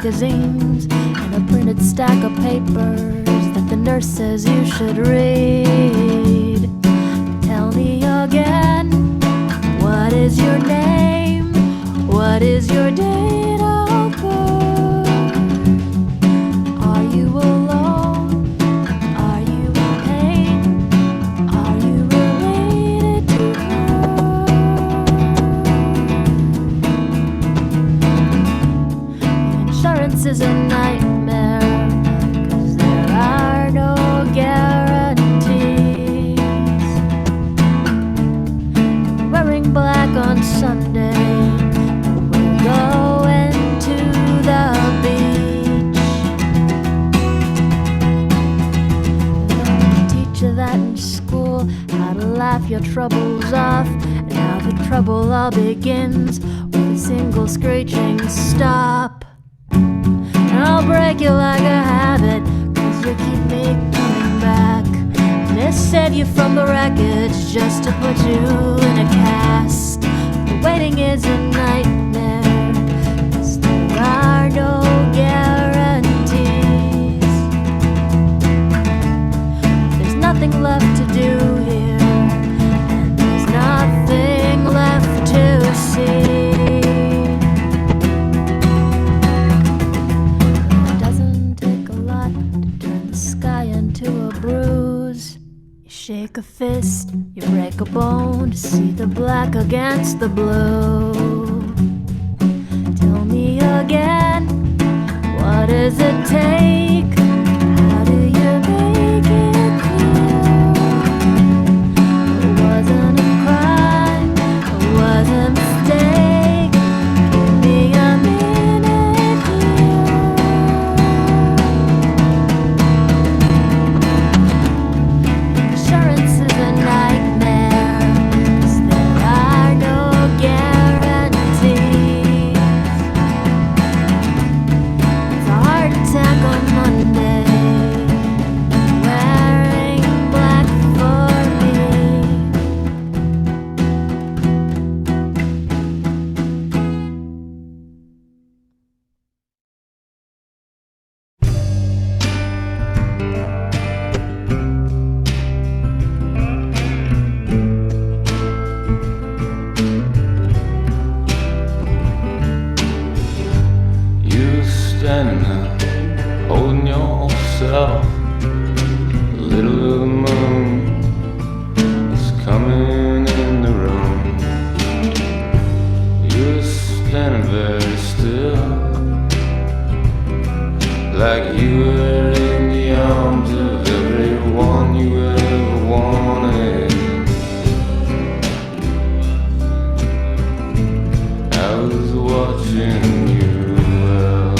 magazines and a printed stack of papers that the nurse says you should read. Tell me again, what is your name? What is your date of birth? Are you alone? Are you in pain? Are you related to her? Insurance is a nightmare, 'cause there are no guarantees. Wearing black on Sunday, we're going to the beach. They teach you that in school, how to laugh your troubles off, and how the trouble all begins with a single screeching stop. And I'll break you like a habit, 'cause you keep me coming back. And they save you from the wreckage just to put you in a cast. The waiting is a nightmare, 'cause there are no guarantees. There's nothing left to do here, and there's nothing left to see. It doesn't take a lot to turn the sky into a bruise. You shake a fist, you break a bone to see the black against the blue. Tell me again, what does it take? How do you make it clear? It wasn't a crime, it was a mistake. Give me a minute here. Insurance is a nightmare, 'cause there are no guarantees. It's a heart attack on Monday, wearing black for me. You standing there, holding yourself. A little of the moon is coming in the room. You're standing very still, like you were in the arms of everyone you ever wanted. I was watching you well.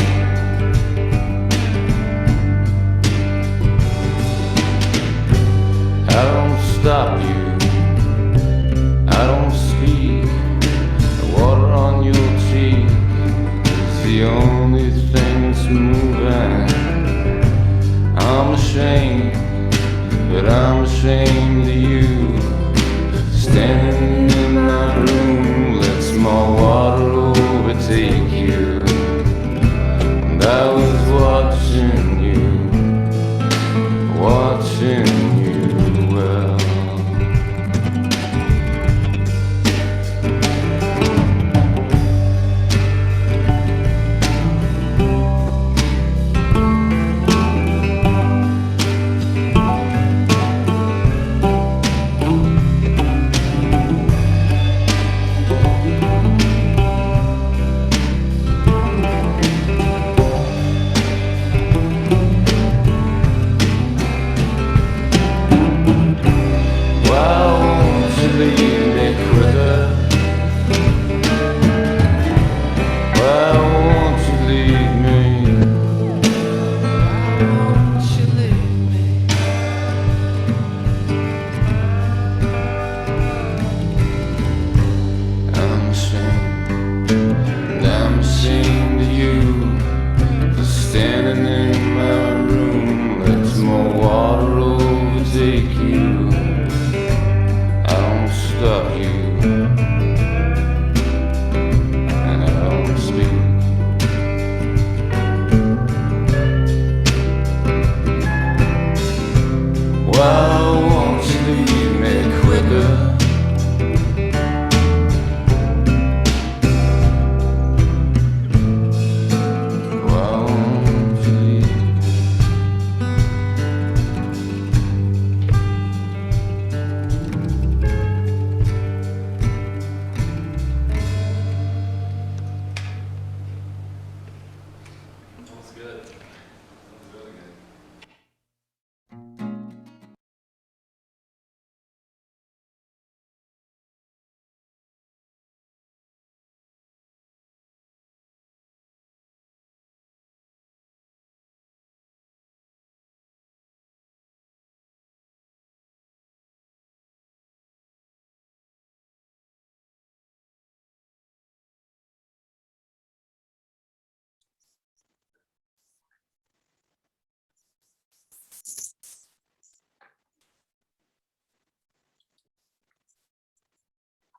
I don't stop you, I don't speak. The water on your cheek is the only thing that's moving. I'm ashamed, but I'm ashamed of you. Standing in my room, let small water overtake you. And I was watching you well.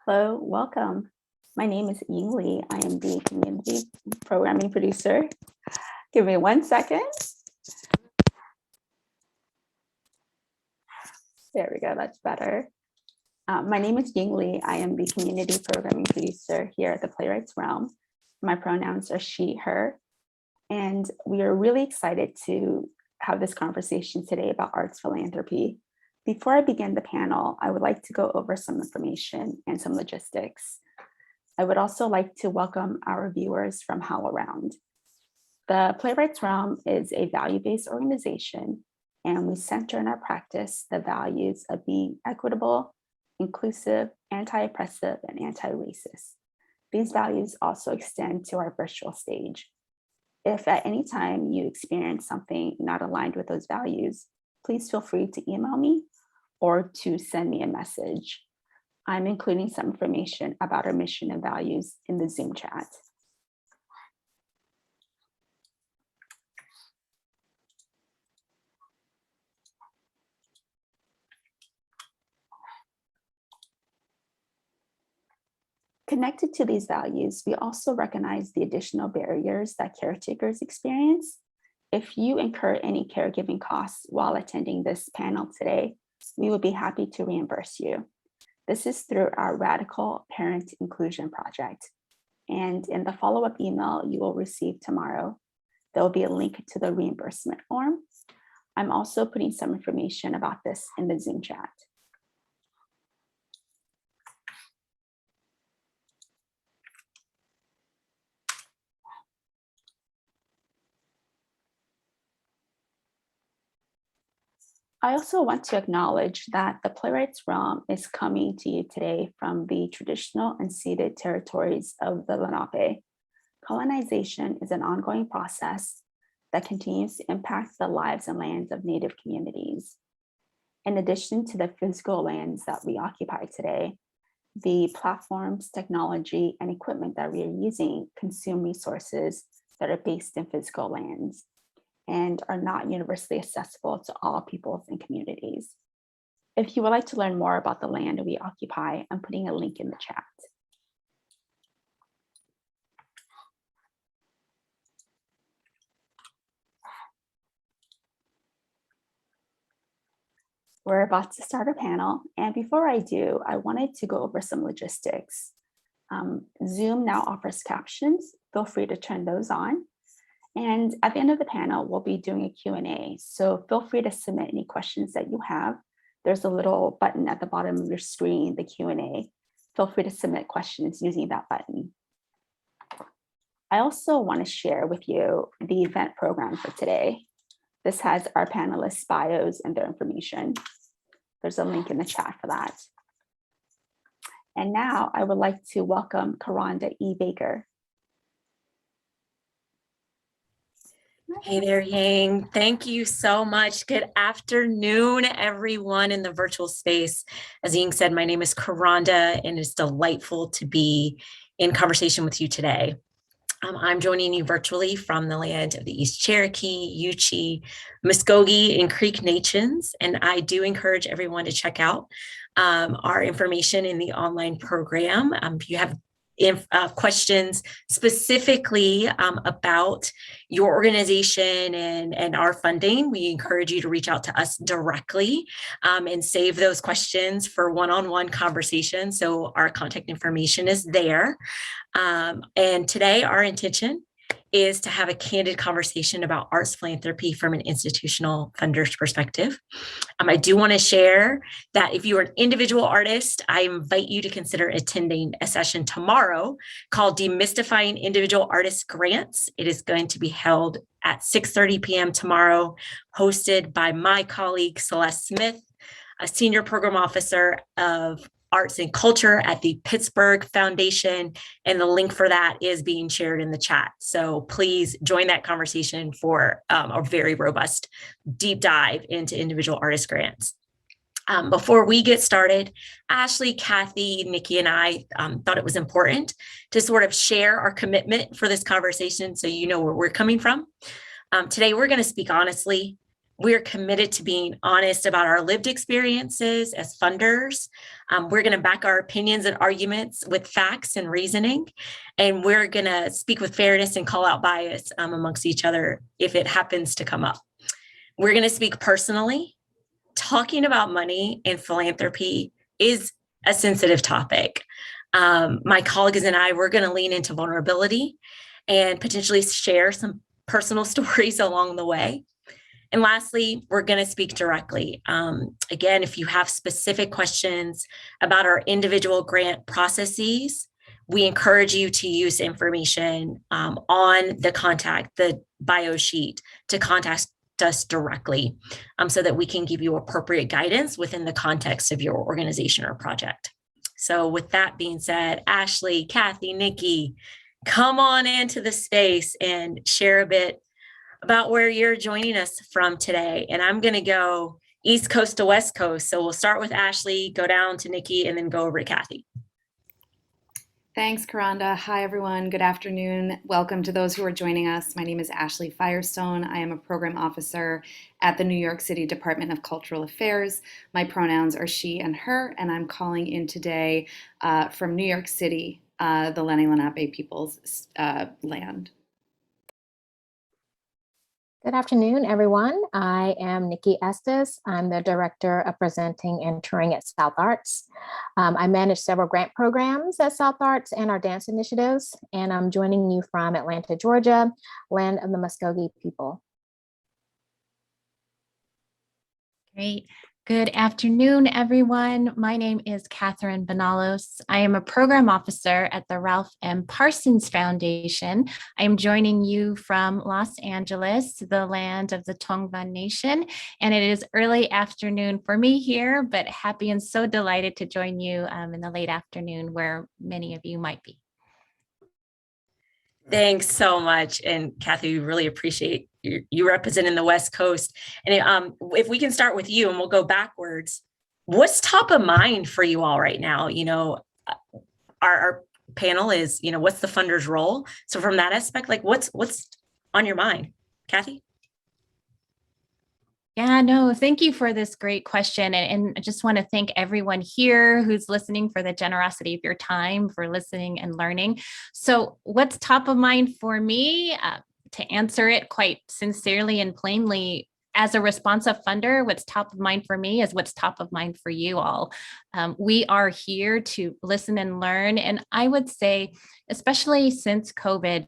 Hello, welcome. My name is Ying Lee. I am the community programming producer. Give me 1 second. There we go, that's better. My name is Ying Lee. I am the community programming producer here at the Playwrights Realm. My pronouns are she, her, and we are really excited to have this conversation today about arts philanthropy. Before I begin the panel, I would like to go over some information and some logistics. I would also like to welcome our viewers from HowlRound. The Playwrights Realm is a value-based organization, and we center in our practice the values of being equitable, inclusive, anti-oppressive, and anti-racist. These values also extend to our virtual stage. If at any time you experience something not aligned with those values, please feel free to email me or to send me a message. I'm including some information about our mission and values in the Zoom chat. Connected to these values, we also recognize the additional barriers that caretakers experience. If you incur any caregiving costs while attending this panel today, we will be happy to reimburse you. This is through our Radical Parent Inclusion Project. And in the follow-up email you will receive tomorrow, there will be a link to the reimbursement form. I'm also putting some information about this in the Zoom chat. I also want to acknowledge that the Playwrights Realm is coming to you today from the traditional unceded territories of the Lenape. Colonization is an ongoing process that continues to impact the lives and lands of Native communities. In addition to the physical lands that we occupy today, the platforms, technology, and equipment that we are using consume resources that are based in physical lands and are not universally accessible to all peoples and communities. If you would like to learn more about the land we occupy, I'm putting a link in the chat. We're about to start our panel, and before I do, I wanted to go over some logistics. Zoom now offers captions. Feel free to turn those on. And at the end of the panel, we'll be doing a Q&A. So feel free to submit any questions that you have. There's a little button at the bottom of your screen, the Q&A. Feel free to submit questions using that button. I also want to share with you the event program for today. This has our panelists' bios and their information. There's a link in the chat for that. And now I would like to welcome Karonda E. Baker. Hey there, Yang. Thank you so much. Good afternoon, everyone in the virtual space. As Ying said, my name is Karonda, and it's delightful to be in conversation with you today. I'm joining you virtually from the land of the East Cherokee, Yuchi, Muskogee, and Creek Nations, and I do encourage everyone to check out our information in the online program. If you have questions specifically about your organization and our funding, we encourage you to reach out to us directly and save those questions for one-on-one conversation. So our contact information is there. And today our intention is to have a candid conversation about arts philanthropy from an institutional funder's perspective. I do want to share that if you are an individual artist, I invite you to consider attending a session tomorrow called Demystifying Individual Artist Grants. It is going to be held at 6:30 p.m. tomorrow, hosted by my colleague, Celeste Smith, a senior program officer of Arts and Culture at the Pittsburgh Foundation, and the link for that is being shared in the chat. So please join that conversation for a very robust deep dive into individual artist grants. Before we get started, Ashley, Kathy, Nikki, and I thought it was important to sort of share our commitment for this conversation so you know where we're coming from. Today, we're going to speak honestly. We're committed to being honest about our lived experiences as funders. We're going to back our opinions and arguments with facts and reasoning, and we're going to speak with fairness and call out bias amongst each other if it happens to come up. We're going to speak personally. Talking about money and philanthropy is a sensitive topic. My colleagues and I, we're going to lean into vulnerability and potentially share some personal stories along the way. And lastly, we're going to speak directly. Again, if you have specific questions about our individual grant processes, we encourage you to use information on the bio sheet to contact us directly so that we can give you appropriate guidance within the context of your organization or project. So with that being said, Ashley, Kathy, Nikki, come on into the space and share a bit about where you're joining us from today. And I'm going to go East Coast to West Coast. So we'll start with Ashley, go down to Nikki, and then go over to Kathy. Thanks, Karanda. Hi, everyone. Good afternoon. Welcome to those who are joining us. My name is Ashley Firestone. I am a program officer at the New York City Department of Cultural Affairs. My pronouns are she and her, and I'm calling in today from New York City, the Lenni Lenape people's land. Good afternoon, everyone. I am Nikki Estes. I'm the Director of Presenting and Touring at South Arts. I manage several grant programs at South Arts and our dance initiatives, and I'm joining you from Atlanta, Georgia, land of the Muskogee people. Great. Good afternoon, everyone. My name is Catherine Benalos. I am a program officer at the Ralph M. Parsons Foundation. I am joining you from Los Angeles, the land of the Tongvan Nation, and it is early afternoon for me here, but happy and so delighted to join you in the late afternoon where many of you might be. Thanks so much. And Kathy, we really appreciate you representing the West Coast. And if we can start with you and we'll go backwards, what's top of mind for you all right now? You know, our panel is, you know, what's the funder's role? So from that aspect, like what's on your mind? Kathy? Yeah, no, thank you for this great question. And I just want to thank everyone here who's listening for the generosity of your time, for listening and learning. So what's top of mind for me? To answer it quite sincerely and plainly, as a responsive funder, what's top of mind for me is what's top of mind for you all. We are here to listen and learn. And I would say, especially since COVID,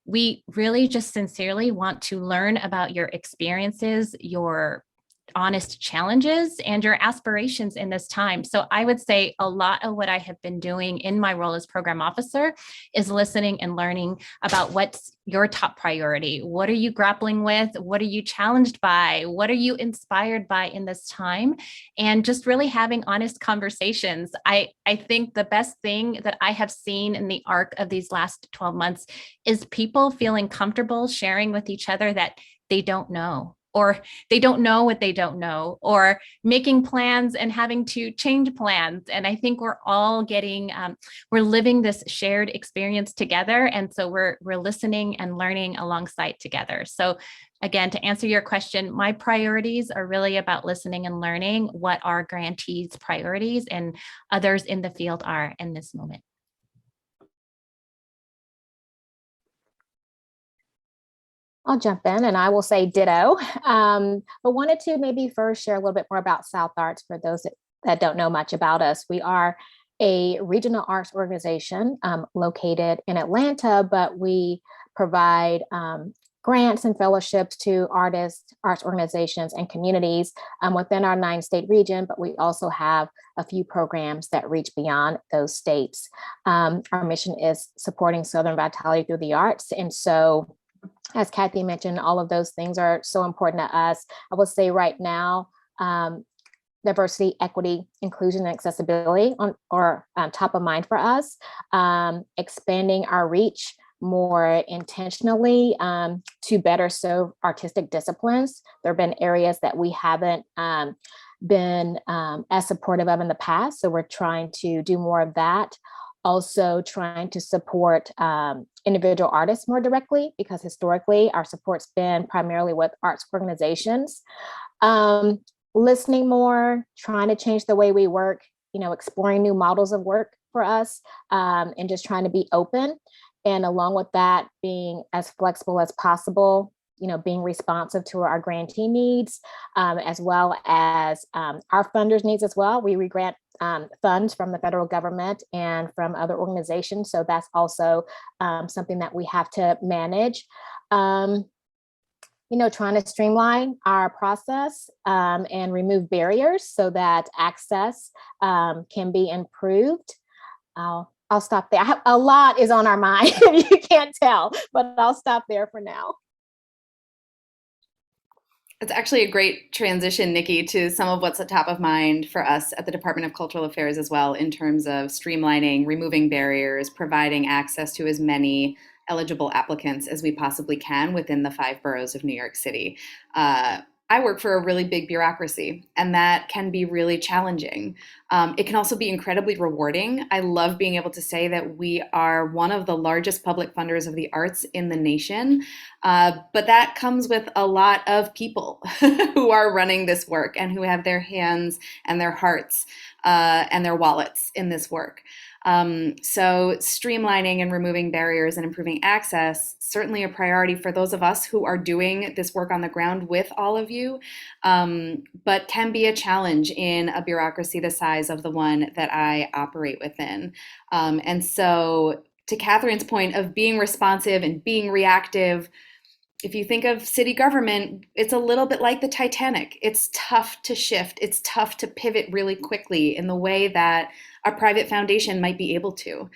we really just sincerely want to learn about your experiences, your honest challenges, and your aspirations in this time. So I would say a lot of what I have been doing in my role as program officer is listening and learning about what's your top priority. What are you grappling with? What are you challenged by? What are you inspired by in this time? And just really having honest conversations. I think the best thing that I have seen in the arc of these last 12 months is people feeling comfortable sharing with each other that they don't know, or they don't know what they don't know, or making plans and having to change plans. And I think we're all getting, we're living this shared experience together. And so we're listening and learning alongside together. So again, to answer your question, my priorities are really about listening and learning what our grantees' priorities and others in the field are in this moment. I'll jump in and I will say ditto, but wanted to maybe first share a little bit more about South Arts for those that don't know much about us. We are a regional arts organization located in Atlanta, but we provide grants and fellowships to artists, arts organizations, and communities within our 9-state region, but we also have a few programs that reach beyond those states. Our mission is supporting Southern vitality through the arts, and so as Kathy mentioned, all of those things are so important to us. I would say right now, diversity, equity, inclusion, and accessibility are top of mind for us. Expanding our reach more intentionally to better serve artistic disciplines. There have been areas that we haven't been as supportive of in the past, so we're trying to do more of that. Also trying to support individual artists more directly, because historically our support's been primarily with arts organizations. Listening more, trying to change the way we work, exploring new models of work for us, and just trying to be open. And along with that, being as flexible as possible, being responsive to our grantee needs, as well as our funders' needs as well. We grant funds from the federal government and from other organizations. So that's also something that we have to manage. Trying to streamline our process and remove barriers so that access can be improved. I'll stop there. A lot is on our mind, you can't tell, but I'll stop there for now. It's actually a great transition, Nikki, to some of what's at top of mind for us at the Department of Cultural Affairs as well, in terms of streamlining, removing barriers, providing access to as many eligible applicants as we possibly can within the 5 boroughs of New York City. I work for a really big bureaucracy, and that can be really challenging. It can also be incredibly rewarding. I love being able to say that we are one of the largest public funders of the arts in the nation, but that comes with a lot of people who are running this work and who have their hands and their hearts and their wallets in this work. So streamlining and removing barriers and improving access, certainly a priority for those of us who are doing this work on the ground with all of you, but can be a challenge in a bureaucracy the size of the one that I operate within. And so to Catherine's point of being responsive and being reactive, if you think of city government, it's a little bit like the Titanic. It's tough to shift. It's tough to pivot really quickly in the way that a private foundation might be able to.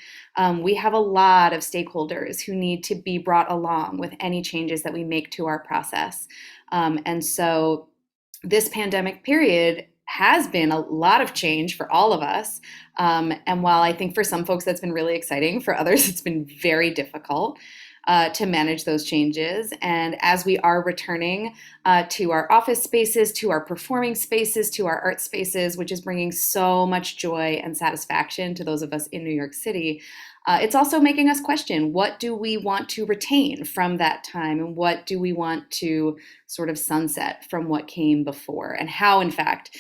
We have a lot of stakeholders who need to be brought along with any changes that we make to our process. And so this pandemic period has been a lot of change for all of us. And while I think for some folks that's been really exciting, for others it's been very difficult to manage those changes. And as we are returning to our office spaces, to our performing spaces, to our art spaces, which is bringing so much joy and satisfaction to those of us in New York City, it's also making us question, what do we want to retain from that time? And what do we want to sort of sunset from what came before? And how, in fact,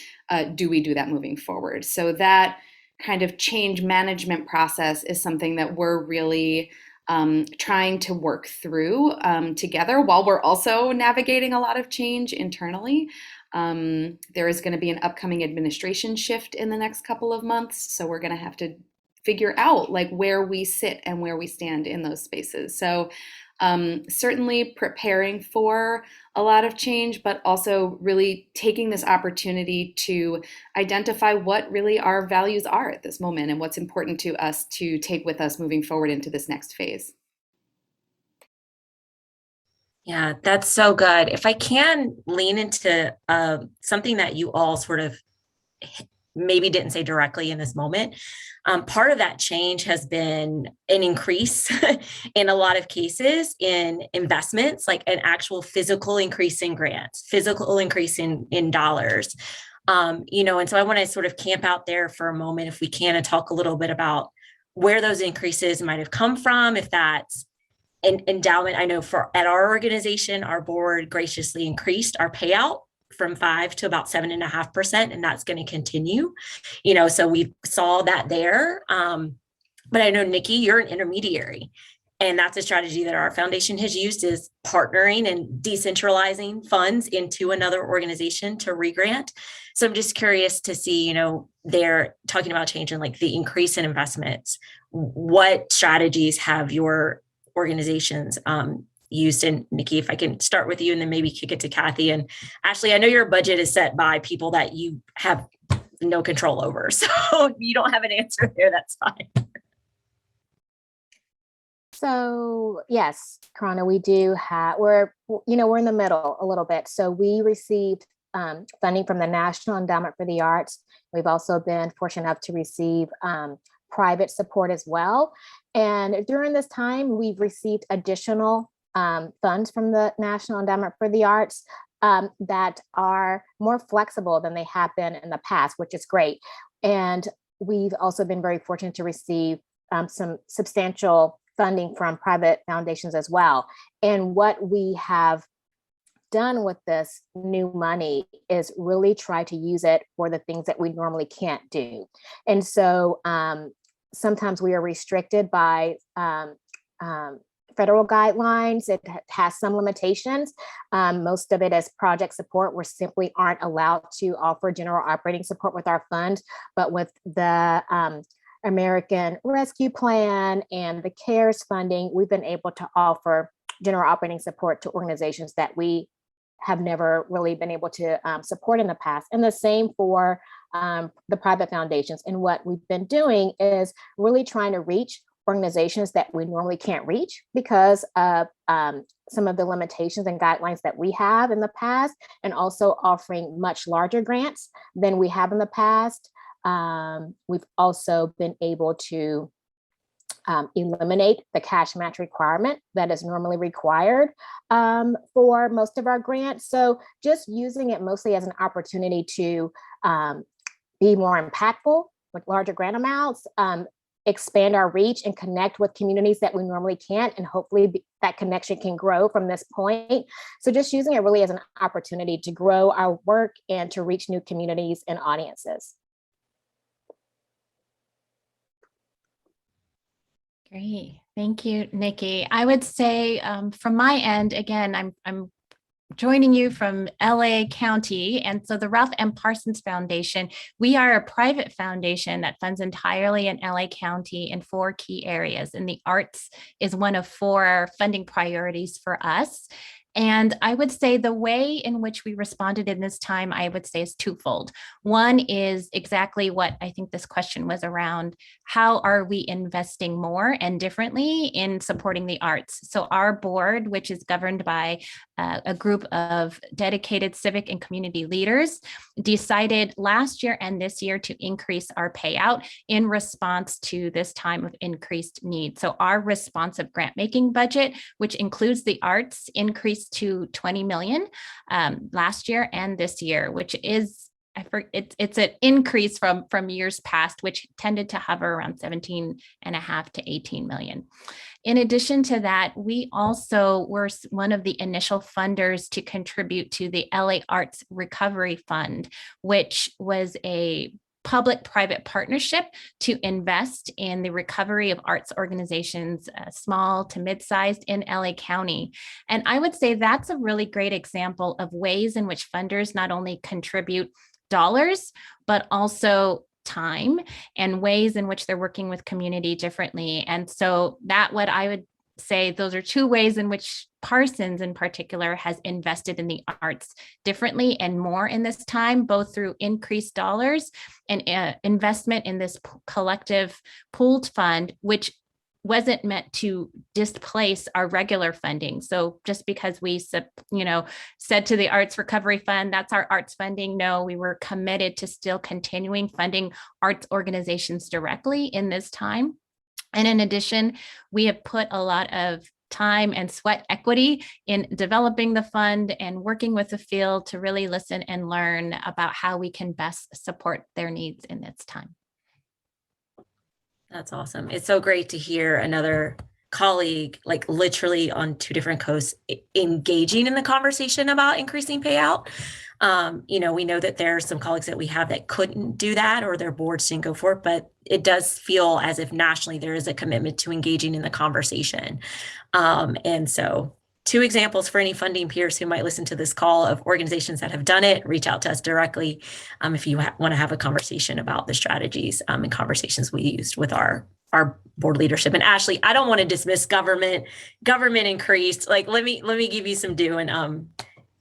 do we do that moving forward? So that kind of change management process is something that we're really trying to work through together while we're also navigating a lot of change internally. There is going to be an upcoming administration shift in the next couple of months, so we're going to have to figure out like where we sit and where we stand in those spaces. So certainly preparing for a lot of change, but also really taking this opportunity to identify what really our values are at this moment and what's important to us to take with us moving forward into this next phase. Yeah, that's so good. If I can lean into something that you all sort of maybe didn't say directly in this moment, part of that change has been an increase in a lot of cases in investments, like an actual physical increase in grants, physical increase in dollars. And so I want to sort of camp out there for a moment, if we can, and talk a little bit about where those increases might have come from, if that's an endowment. I know at our organization, our board graciously increased our payout from 5 to about 7.5%, and that's going to continue. So we saw that there. But I know, Nikki, you're an intermediary, and that's a strategy that our foundation has used, is partnering and decentralizing funds into another organization to regrant. So I'm just curious to see, they're talking about changing like the increase in investments. What strategies have your organizations used? And Nikki, if I can start with you and then maybe kick it to Kathy. And Ashley, I know your budget is set by people that you have no control over. So if you don't have an answer there, that's fine. So yes, Karana, we do have, we're in the middle a little bit. So we received funding from the National Endowment for the Arts. We've also been fortunate enough to receive private support as well. And during this time, we've received additional funds from the National Endowment for the Arts that are more flexible than they have been in the past, which is great. And we've also been very fortunate to receive some substantial funding from private foundations as well. And what we have done with this new money is really try to use it for the things that we normally can't do. And so sometimes we are restricted by federal guidelines. It has some limitations. Most of it is project support. We simply aren't allowed to offer general operating support with our fund, but with the American Rescue Plan and the CARES funding, we've been able to offer general operating support to organizations that we have never really been able to support in the past. And the same for the private foundations. And what we've been doing is really trying to reach organizations that we normally can't reach because of some of the limitations and guidelines that we have in the past, and also offering much larger grants than we have in the past. We've also been able to eliminate the cash match requirement that is normally required for most of our grants. So just using it mostly as an opportunity to be more impactful with larger grant amounts, expand our reach and connect with communities that we normally can't, and hopefully that connection can grow from this point. So just using it really as an opportunity to grow our work and to reach new communities and audiences. Great. Thank you, Nikki. I would say from my end, again, I'm joining you from LA County. And so the Ralph M. Parsons Foundation, we are a private foundation that funds entirely in LA County in 4 key areas. And the arts is one of 4 funding priorities for us. And I would say the way in which we responded in this time, I would say, is twofold. One is exactly what I think this question was around. How are we investing more and differently in supporting the arts? So our board, which is governed by a group of dedicated civic and community leaders, decided last year and this year to increase our payout in response to this time of increased need. So our responsive grant making budget, which includes the arts, increased to 20 million last year and this year, which is, it's an increase from years past, which tended to hover around 17.5 to 18 million. In addition to that, we also were one of the initial funders to contribute to the LA Arts Recovery Fund, which was a public-private partnership to invest in the recovery of arts organizations, small to mid-sized, in LA County. And I would say that's a really great example of ways in which funders not only contribute dollars, but also time, and ways in which they're working with community differently. And so that, what I would say, those are 2 ways in which Parsons in particular has invested in the arts differently and more in this time, both through increased dollars and investment in this collective pooled fund, which wasn't meant to displace our regular funding. So just because we said to the Arts Recovery Fund, that's our arts funding. No, we were committed to still continuing funding arts organizations directly in this time. And in addition, we have put a lot of time and sweat equity in developing the fund and working with the field to really listen and learn about how we can best support their needs in this time. That's awesome. It's so great to hear another colleague, like literally on 2 different coasts, engaging in the conversation about increasing payout. We know that there are some colleagues that we have that couldn't do that, or their boards didn't go for it, but it does feel as if nationally there is a commitment to engaging in the conversation. And so 2 examples for any funding peers who might listen to this call of organizations that have done it. Reach out to us directly if you want to have a conversation about the strategies and conversations we used with our board leadership. And Ashley, I don't want to dismiss government increased. Like, let me give you some due and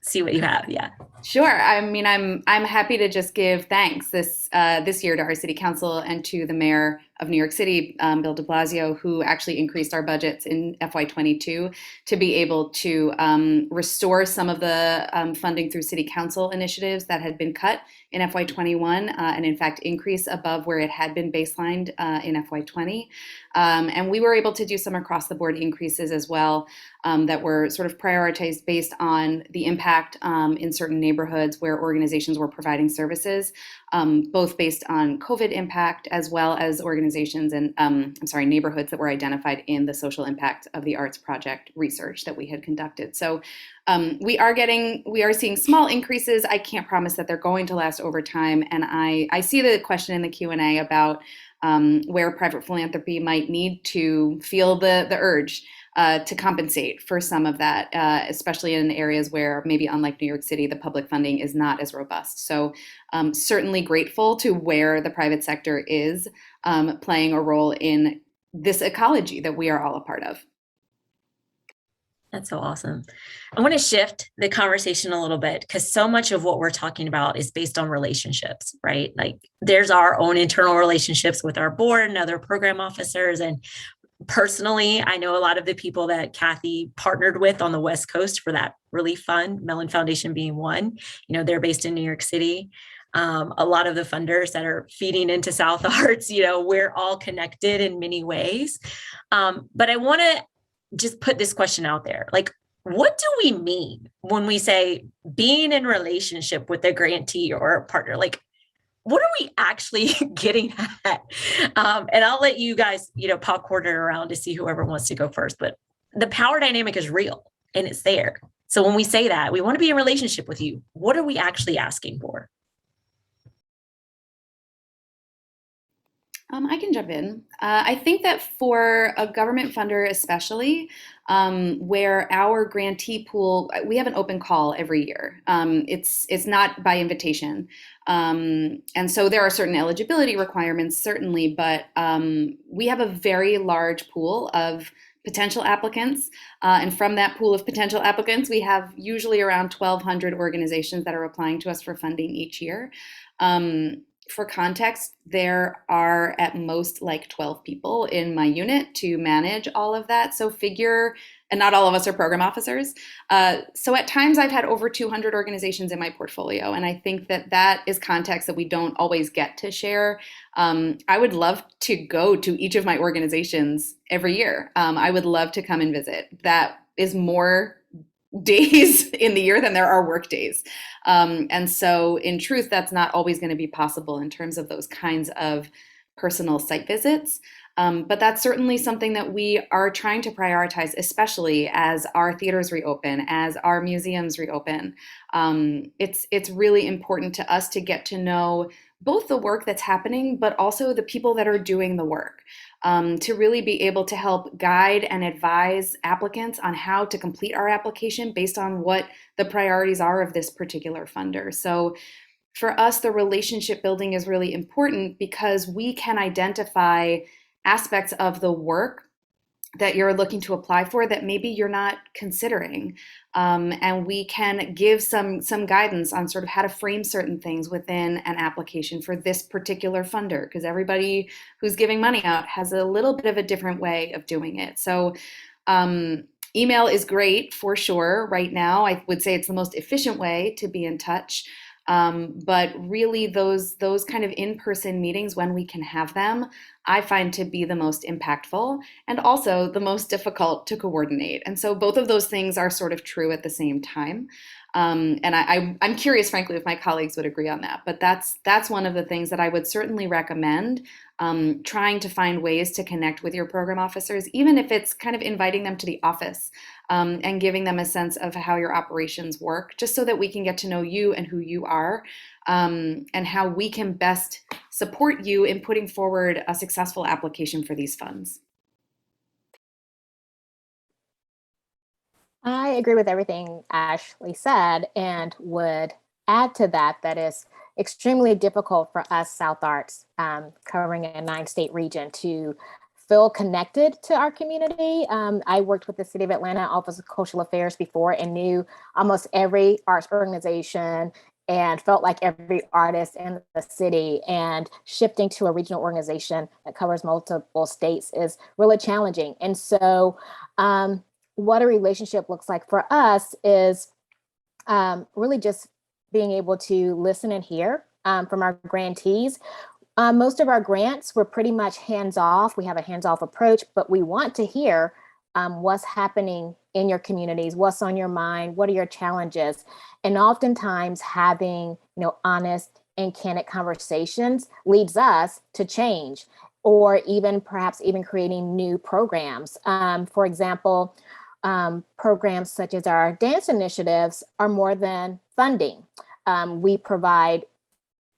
see what you have. Yeah. Sure. I mean, I'm happy to just give thanks this year to our city council and to the mayor of New York City, Bill de Blasio, who actually increased our budgets in FY22 to be able to restore some of the funding through city council initiatives that had been cut in FY21 and in fact increase above where it had been baselined in FY20. And we were able to do some across the board increases as well that were sort of prioritized based on the impact in certain neighborhoods where organizations were providing services, both based on COVID impact as well as organizations organizations and neighborhoods that were identified in the social impact of the arts project research that we had conducted. So we are seeing small increases. I can't promise that they're going to last over time. And I see the question in the Q&A about where private philanthropy might need to feel the urge to compensate for some of that, especially in areas where maybe, unlike New York City, the public funding is not as robust. So certainly grateful to where the private sector is playing a role in this ecology that we are all a part of. That's so awesome. I want to shift the conversation a little bit because so much of what we're talking about is based on relationships, right? Like there's our own internal relationships with our board and other program officers. And personally, I know a lot of the people that Kathy partnered with on the West Coast for that relief fund, Mellon Foundation being one, they're based in New York City. A lot of the funders that are feeding into South Arts, we're all connected in many ways. But I want to just put this question out there. Like, what do we mean when we say being in relationship with a grantee or a partner? Like, what are we actually getting at? And I'll let you guys, popcorn it around to see whoever wants to go first. But the power dynamic is real and it's there. So when we say that, we want to be in relationship with you, what are we actually asking for? I can jump in. I think that for a government funder especially, where our grantee pool, we have an open call every year. It's not by invitation. And so there are certain eligibility requirements, certainly, but we have a very large pool of potential applicants. And from that pool of potential applicants, we have usually around 1,200 organizations that are applying to us for funding each year. For context, there are at most like 12 people in my unit to manage all of that. So and not all of us are program officers. So at times I've had over 200 organizations in my portfolio. And I think that is context that we don't always get to share. I would love to go to each of my organizations every year. I would love to come and visit. That is more days in the year than there are work days. And so in truth, that's not always going to be possible in terms of those kinds of personal site visits. But that's certainly something that we are trying to prioritize, especially as our theaters reopen, as our museums reopen. It's really important to us to get to know both the work that's happening, but also the people that are doing the work. To really be able to help guide and advise applicants on how to complete our application based on what the priorities are of this particular funder. So for us, the relationship building is really important because we can identify aspects of the work that you're looking to apply for that maybe you're not considering. And we can give some guidance on sort of how to frame certain things within an application for this particular funder, because everybody who's giving money out has a little bit of a different way of doing it. So email is great for sure right now. I would say it's the most efficient way to be in touch. But really those kind of in-person meetings, when we can have them, I find to be the most impactful and also the most difficult to coordinate. And so both of those things are sort of true at the same time. And I'm curious, frankly, if my colleagues would agree on that. But that's one of the things that I would certainly recommend, trying to find ways to connect with your program officers, even if it's kind of inviting them to the office and giving them a sense of how your operations work, just so that we can get to know you and who you are, and how we can best support you in putting forward a successful application for these funds. I agree with everything Ashley said and would add to that it's extremely difficult for us South Arts, covering a 9-state region, to feel connected to our community. I worked with the City of Atlanta Office of Cultural Affairs before and knew almost every arts organization and felt like every artist in the city, and shifting to a regional organization that covers multiple states is really challenging. And so what a relationship looks like for us is really just being able to listen and hear from our grantees. Most of our grants were pretty much hands-off. We have a hands-off approach, but we want to hear what's happening in your communities, what's on your mind, what are your challenges? And oftentimes having, honest and candid conversations leads us to change. or even perhaps even creating new programs. For example, programs such as our dance initiatives are more than funding. We provide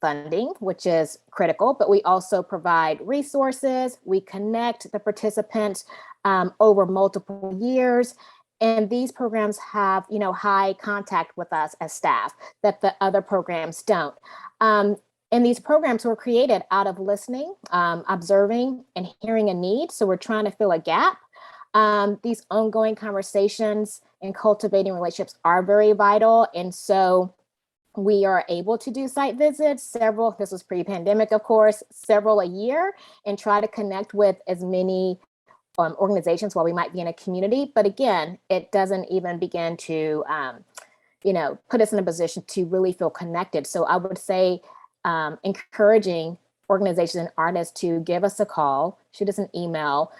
funding, which is critical, but we also provide resources. We connect the participants over multiple years. And these programs have, high contact with us as staff that the other programs don't. And these programs were created out of listening, observing, and hearing a need. So we're trying to fill a gap. These ongoing conversations and cultivating relationships are very vital. And so we are able to do site visits, several, this was pre-pandemic, of course, several a year, and try to connect with as many organizations while we might be in a community. But again, it doesn't even begin to, put us in a position to really feel connected. So I would say encouraging organizations and artists to give us a call, shoot us an email.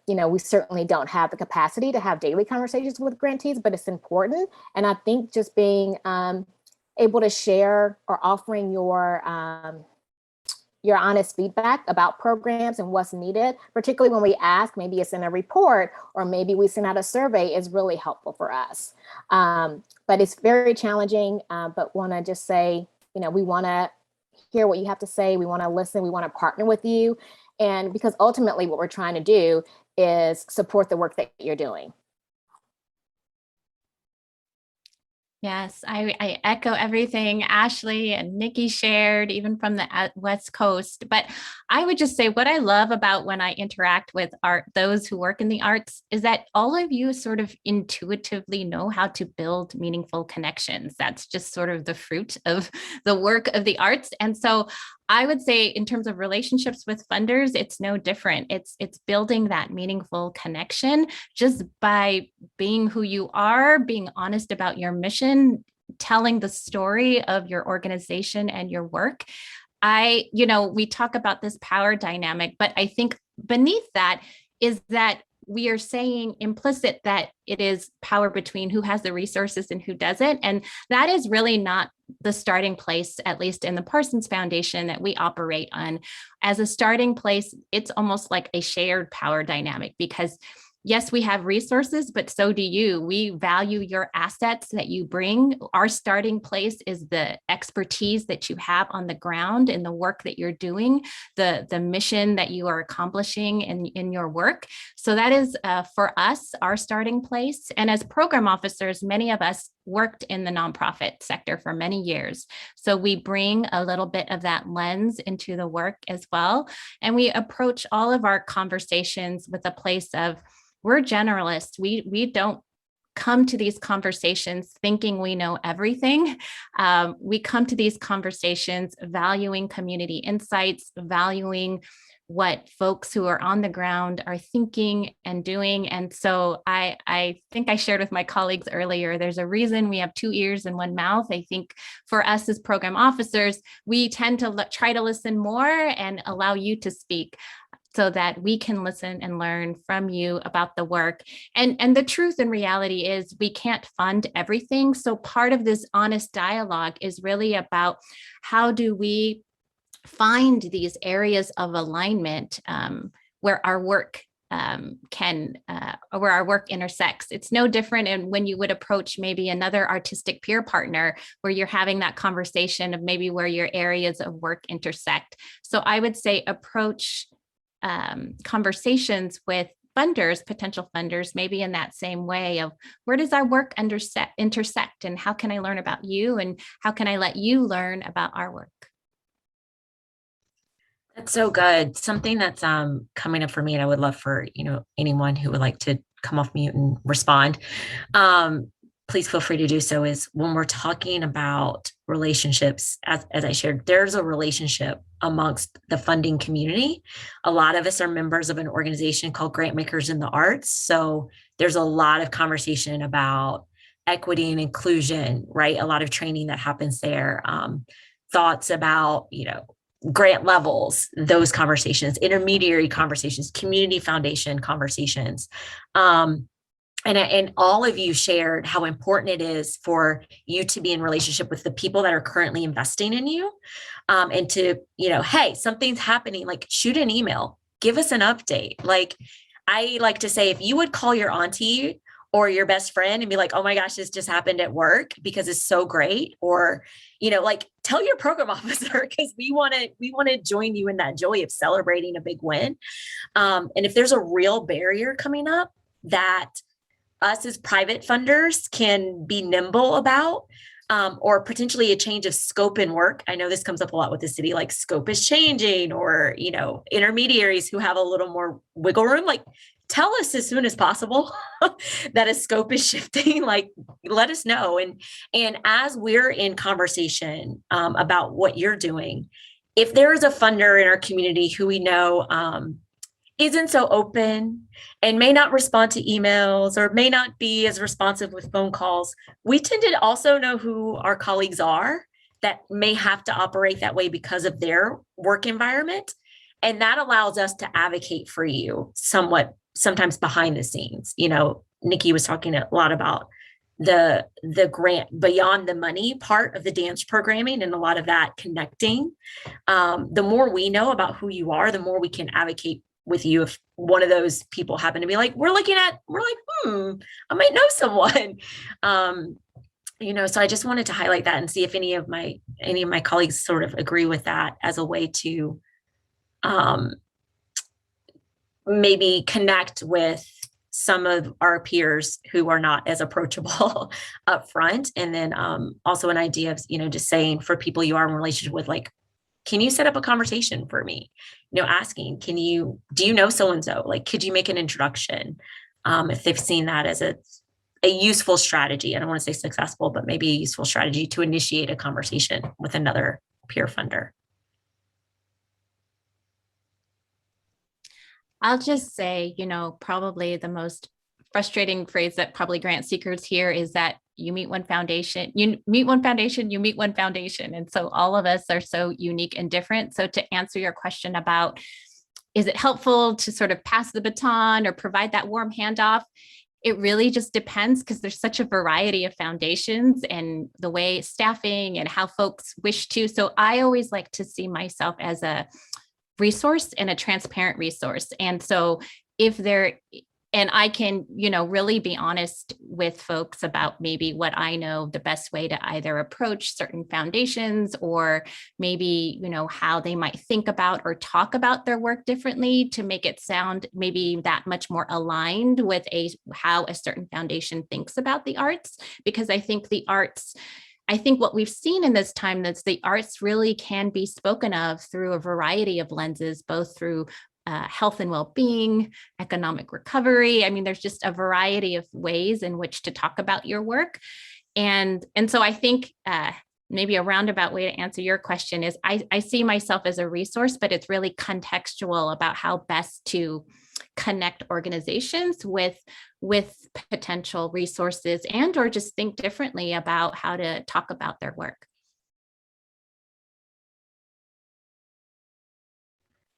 We certainly don't have the capacity to have daily conversations with grantees, but it's important. And I think just being able to share or offering your honest feedback about programs and what's needed, particularly when we ask, maybe it's in a report or maybe we send out a survey, is really helpful for us. But it's very challenging, but want to just say, we want to hear what you have to say. We want to listen. We want to partner with you. And because ultimately what we're trying to do is support the work that you're doing. Yes, I echo everything Ashley and Nikki shared, even from the West Coast. But I would just say what I love about when I interact with those who work in the arts is that all of you sort of intuitively know how to build meaningful connections. That's just sort of the fruit of the work of the arts. And so I would say in terms of relationships with funders, it's no different. It's building that meaningful connection just by being who you are, being honest about your mission, telling the story of your organization and your work. We talk about this power dynamic, but I think beneath that is that we are saying implicit that it is power between who has the resources and who doesn't. And that is really not the starting place, at least in the Parsons Foundation that we operate on. As a starting place, it's almost like a shared power dynamic because yes, we have resources, but so do you. We value your assets that you bring. Our starting place is the expertise that you have on the ground in the work that you're doing, the mission that you are accomplishing in your work. So that is for us, our starting place. And as program officers, many of us worked in the nonprofit sector for many years. So we bring a little bit of that lens into the work as well. And we approach all of our conversations with a place of, we're generalists. We don't come to these conversations thinking we know everything. We come to these conversations valuing community insights, valuing what folks who are on the ground are thinking and doing. And so I think I shared with my colleagues earlier, there's a reason we have 2 ears and 1 mouth. I think for us as program officers, we tend to try to listen more and allow you to speak, so that we can listen and learn from you about the work. And the truth and reality is we can't fund everything. So part of this honest dialogue is really about how do we find these areas of alignment where our work where our work intersects. It's no different in when you would approach maybe another artistic peer partner where you're having that conversation of maybe where your areas of work intersect. So I would say approach conversations with funders, potential funders, maybe in that same way of where does our work intersect and how can I learn about you and how can I let you learn about our work? That's so good. Something that's coming up for me, and I would love for anyone who would like to come off mute and respond. Please feel free to do so. Is when we're talking about relationships, as I shared, there's a relationship amongst the funding community. A lot of us are members of an organization called Grantmakers in the Arts. So there's a lot of conversation about equity and inclusion, right? A lot of training that happens there. Thoughts about, grant levels, those conversations, intermediary conversations, community foundation conversations. and all of you shared how important it is for you to be in relationship with the people that are currently investing in you, and to, hey, something's happening, like shoot an email, give us an update. Like I like to say, if you would call your auntie or your best friend and be like, oh my gosh, this just happened at work because it's so great. Or, like tell your program officer, because we want to join you in that joy of celebrating a big win. And if there's a real barrier coming up that us as private funders can be nimble about, or potentially a change of scope and work. I know this comes up a lot with the city, like scope is changing, or, intermediaries who have a little more wiggle room, like tell us as soon as possible that a scope is shifting, like let us know. And as we're in conversation about what you're doing, if there is a funder in our community who we know isn't so open and may not respond to emails or may not be as responsive with phone calls, we tend to also know who our colleagues are that may have to operate that way because of their work environment. And that allows us to advocate for you somewhat, sometimes behind the scenes. Nikki was talking a lot about the grant beyond the money part of the dance programming, and a lot of that connecting. The more we know about who you are, the more we can advocate with you. If one of those people happen to be like, we're like, I might know someone. So I just wanted to highlight that and see if any of my colleagues sort of agree with that as a way to maybe connect with some of our peers who are not as approachable up front. And then also an idea of, just saying for people you are in relationship with, like, can you set up a conversation for me? Asking, do you know so-and-so? Like, could you make an introduction? If they've seen that as a useful strategy, I don't want to say successful, but maybe a useful strategy to initiate a conversation with another peer funder. I'll just say, probably the most frustrating phrase that probably grant seekers hear is that you meet one foundation, you meet one foundation, you meet one foundation. And so all of us are so unique and different. So to answer your question about, is it helpful to sort of pass the baton or provide that warm handoff? It really just depends, because there's such a variety of foundations and the way staffing and how folks wish to. So I always like to see myself as a resource and a transparent resource. And so and I can, really be honest with folks about maybe what I know the best way to either approach certain foundations, or maybe, how they might think about or talk about their work differently to make it sound maybe that much more aligned with how a certain foundation thinks about the arts. Because I think what we've seen in this time is the arts really can be spoken of through a variety of lenses, both through health and well-being, economic recovery. I mean, there's just a variety of ways in which to talk about your work. And so I think maybe a roundabout way to answer your question is I see myself as a resource, but it's really contextual about how best to connect organizations with potential resources, and or just think differently about how to talk about their work.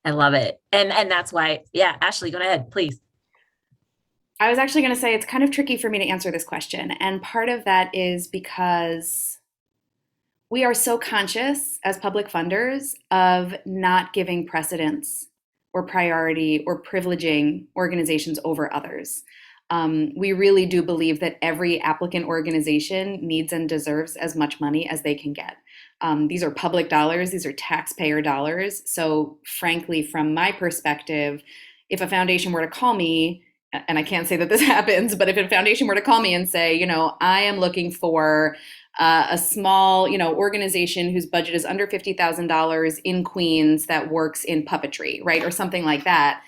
I love it. And that's why, Ashley, go ahead, please. I was actually going to say it's kind of tricky for me to answer this question. And part of that is because we are so conscious as public funders of not giving precedence or priority or privileging organizations over others. We really do believe that every applicant organization needs and deserves as much money as they can get. These are public dollars, these are taxpayer dollars. So frankly, from my perspective, if a foundation were to call me, and I can't say that this happens, but if a foundation were to call me and say, I am looking for a small, organization whose budget is under $50,000 in Queens that works in puppetry, right? Or something like that.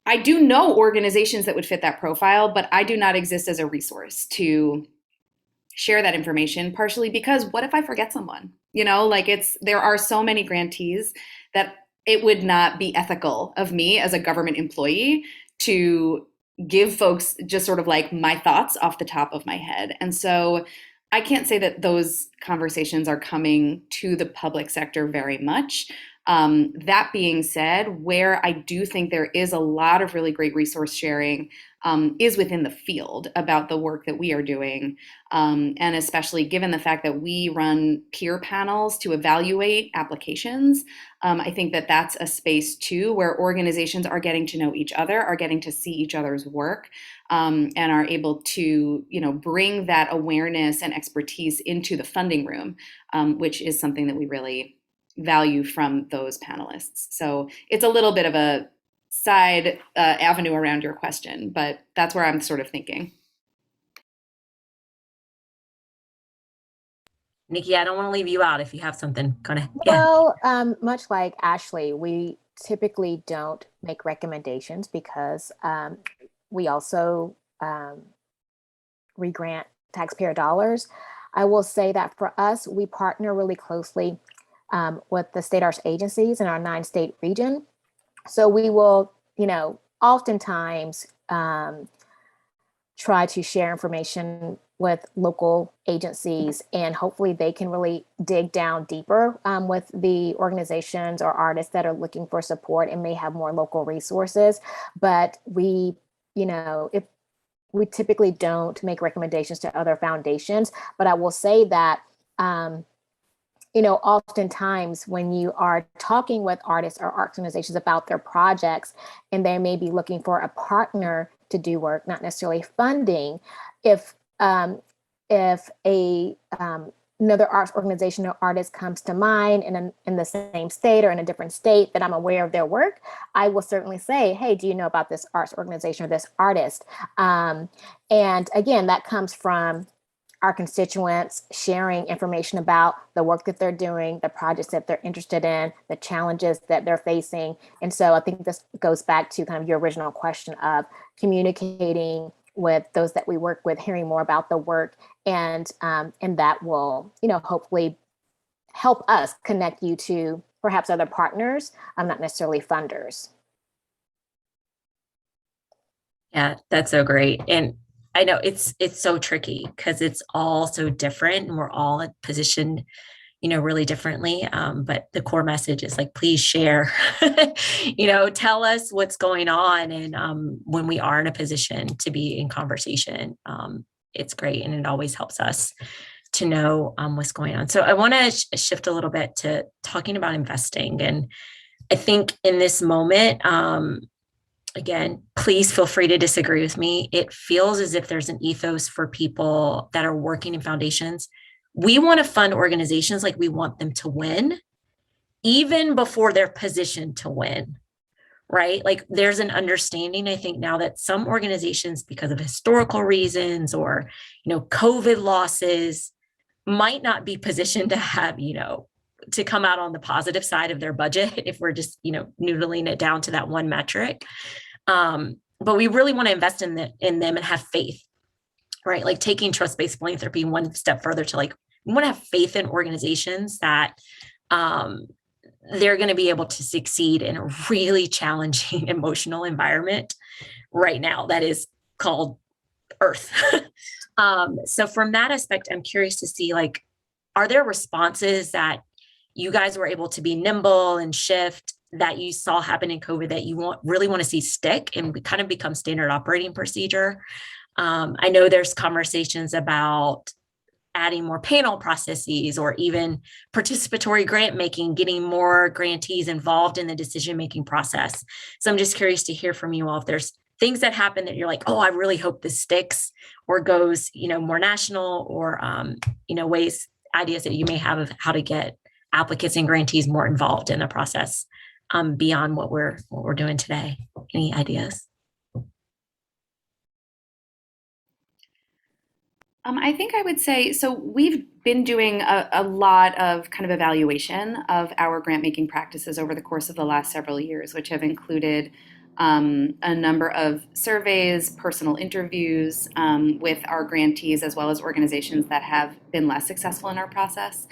I do know organizations that would fit that profile, but I do not exist as a resource to share that information, partially because what if I forget someone? There are so many grantees that it would not be ethical of me as a government employee to give folks just sort of like my thoughts off the top of my head. And so I can't say that those conversations are coming to the public sector very much. That being said, where I do think there is a lot of really great resource sharing is within the field about the work that we are doing. And especially given the fact that we run peer panels to evaluate applications, I think that that's a space too where organizations are getting to know each other, are getting to see each other's work, and are able to, bring that awareness and expertise into the funding room, which is something that we really value from those panelists. So it's a little bit of a side avenue around your question, but that's where I'm sort of thinking. Nikki, I don't want to leave you out if you have something. Gonna Well, much like Ashley, we typically don't make recommendations because we also re-grant taxpayer dollars. I will say that for us, we partner really closely with the state arts agencies in our 9-state region. So we will, oftentimes try to share information with local agencies, and hopefully they can really dig down deeper with the organizations or artists that are looking for support and may have more local resources. But we, if we typically don't make recommendations to other foundations, but I will say that oftentimes when you are talking with artists or arts organizations about their projects, and they may be looking for a partner to do work, not necessarily funding, if another arts organization or artist comes to mind in the same state or in a different state that I'm aware of their work, I will certainly say, hey, do you know about this arts organization or this artist? And again, that comes from our constituents sharing information about the work that they're doing, the projects that they're interested in, the challenges that they're facing. And so I think this goes back to kind of your original question of communicating with those that we work with, hearing more about the work, and that will, hopefully help us connect you to perhaps other partners, not necessarily funders. Yeah, that's so great. And I know it's so tricky because it's all so different and we're all positioned, really differently. But the core message is like, please share, tell us what's going on. And when we are in a position to be in conversation, it's great. And it always helps us to know what's going on. So I want to shift a little bit to talking about investing. And I think in this moment, again, please feel free to disagree with me. It feels as if there's an ethos for people that are working in foundations. We want to fund organizations like we want them to win, even before they're positioned to win, right? Like there's an understanding, I think, now that some organizations, because of historical reasons or, COVID losses, might not be positioned to have, to come out on the positive side of their budget if we're just, noodling it down to that one metric. But we really want to invest in them and have faith, right? Like taking trust-based philanthropy one step further to we want to have faith in organizations that they're going to be able to succeed in a really challenging emotional environment right now that is called Earth. So from that aspect, I'm curious to see, are there responses that you guys were able to be nimble and shift that you saw happen in COVID that you really want to see stick and kind of become standard operating procedure? I know there's conversations about adding more panel processes or even participatory grant making, getting more grantees involved in the decision-making process. So I'm just curious to hear from you all if there's things that happen that you're like, oh, I really hope this sticks or goes, more national, or, ideas that you may have of how to get applicants and grantees more involved in the process beyond what we're doing today. Any ideas? I think I would say, so we've been doing a lot of kind of evaluation of our grant making practices over the course of the last several years, which have included a number of surveys, personal interviews with our grantees, as well as organizations that have been less successful in our process.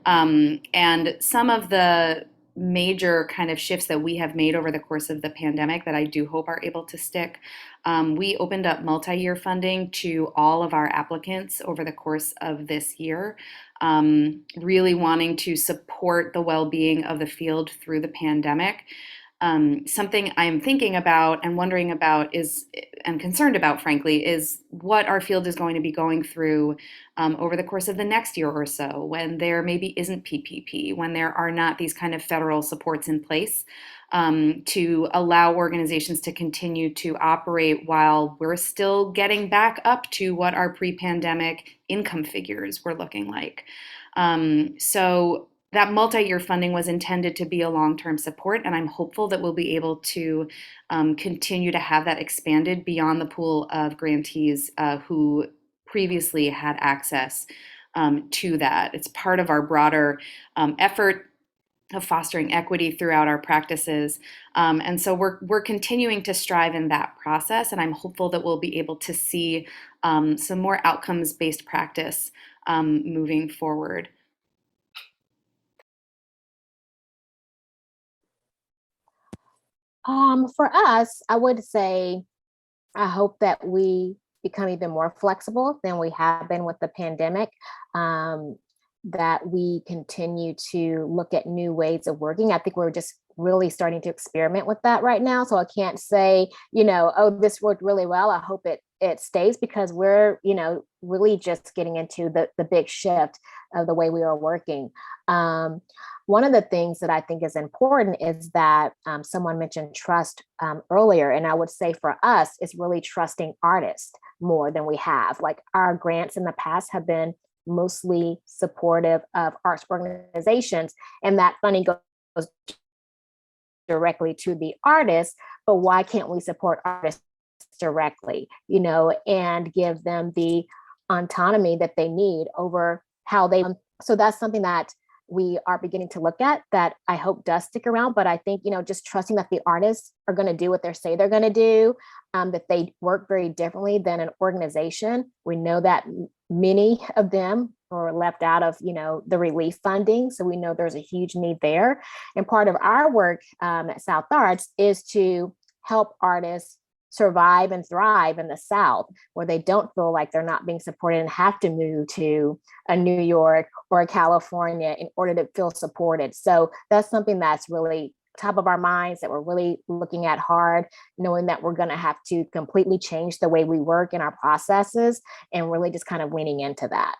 And some of the major kind of shifts that we have made over the course of the pandemic that I do hope are able to stick. We opened up multi-year funding to all of our applicants over the course of this year, really wanting to support the well-being of the field through the pandemic. Something I'm thinking about and wondering about and concerned about, frankly, is what our field is going to be going through over the course of the next year or so, when there maybe isn't PPP, when there are not these kind of federal supports in place to allow organizations to continue to operate while we're still getting back up to what our pre-pandemic income figures were looking like. So that multi-year funding was intended to be a long-term support, and I'm hopeful that we'll be able to continue to have that expanded beyond the pool of grantees who previously had access to that. It's part of our broader effort of fostering equity throughout our practices. And so we're continuing to strive in that process, and I'm hopeful that we'll be able to see some more outcomes-based practice moving forward. For us, I would say, I hope that we become even more flexible than we have been with the pandemic, that we continue to look at new ways of working. I think we're just really starting to experiment with that right now. So I can't say, oh, this worked really well. I hope it stays, because we're, really just getting into the big shift of the way we are working. One of the things that I think is important is that someone mentioned trust earlier, and I would say for us, it's really trusting artists more than we have. Like, our grants in the past have been mostly supportive of arts organizations, and that funding goes directly to the artists. But why can't we support artists directly, and give them the autonomy that they need over how they. So that's something that we are beginning to look at, that I hope does stick around. But I think, just trusting that the artists are going to do what they say they're going to do, that they work very differently than an organization. We know that many of them were left out of, the relief funding. So we know there's a huge need there. And part of our work at South Arts is to help artists survive and thrive in the South, where they don't feel like they're not being supported and have to move to a New York or a California in order to feel supported. So that's something that's really top of our minds, that we're really looking at hard, knowing that we're going to have to completely change the way we work in our processes, and really just kind of leaning into that.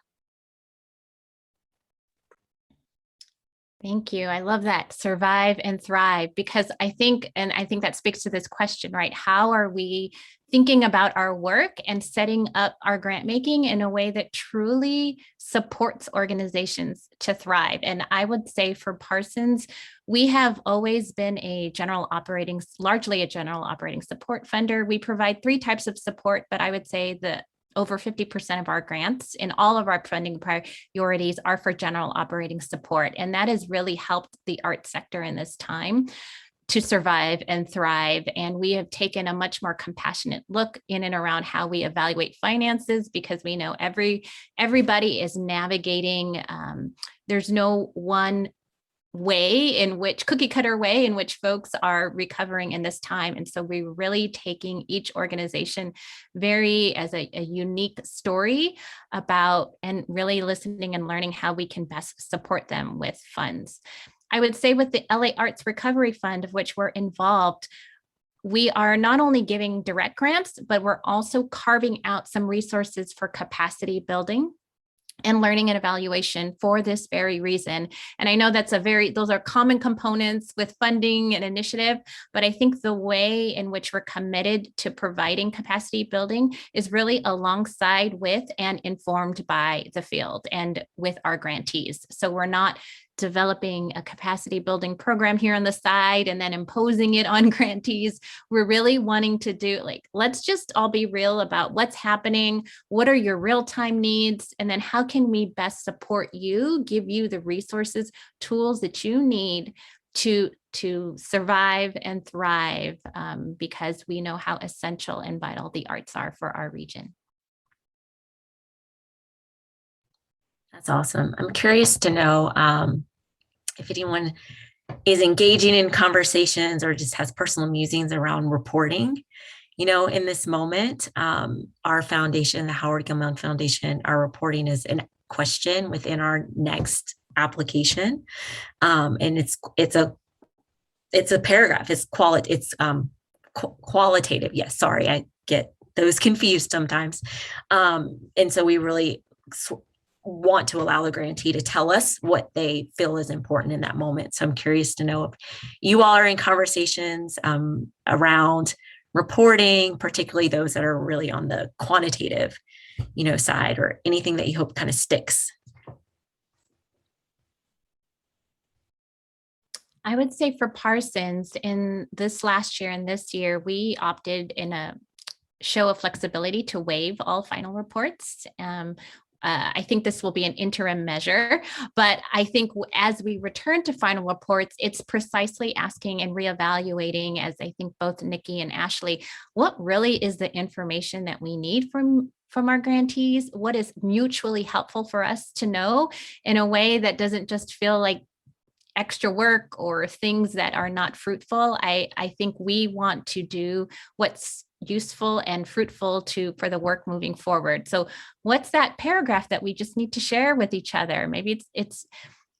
Thank you. I love that. Survive and thrive, because I think that speaks to this question, right? How are we thinking about our work and setting up our grant making in a way that truly supports organizations to thrive? And I would say for Parsons, we have always been largely a general operating support funder. We provide 3 types of support, but I would say that over 50% of our grants in all of our funding priorities are for general operating support. And that has really helped the art sector in this time to survive and thrive. And we have taken a much more compassionate look in and around how we evaluate finances, because we know everybody is navigating. There's no one cookie cutter way in which folks are recovering in this time. And so we're really taking each organization as a unique story about, and really listening and learning how we can best support them with funds. I would say with the LA Arts Recovery Fund, of which we're involved, we are not only giving direct grants, but we're also carving out some resources for capacity building and learning and evaluation for this very reason. And I know those are common components with funding and initiative, but I think the way in which we're committed to providing capacity building is really alongside with and informed by the field and with our grantees. So we're not developing a capacity building program here on the side and then imposing it on grantees. We're really wanting to do, let's just all be real about what's happening. What are your real-time needs? And then how can we best support you, give you the resources, tools that you need to survive and thrive, because we know how essential and vital the arts are for our region. That's awesome. I'm curious to know if anyone is engaging in conversations or just has personal musings around reporting, in this moment. Our foundation, the Howard Gilman Foundation, our reporting is a question within our next application. And it's a paragraph. It's qualitative. Yes, sorry, I get those confused sometimes. And so we really want to allow the grantee to tell us what they feel is important in that moment. So I'm curious to know if you all are in conversations around reporting, particularly those that are really on the quantitative, side, or anything that you hope kind of sticks. I would say for Parsons, in this last year and this year, we opted in a show of flexibility to waive all final reports. I think this will be an interim measure, but I think as we return to final reports, it's precisely asking and reevaluating, as I think both Nikki and Ashley, what really is the information that we need from our grantees? What is mutually helpful for us to know in a way that doesn't just feel like extra work or things that are not fruitful? I think we want to do what's useful and fruitful for the work moving forward. So what's that paragraph that we just need to share with each other? Maybe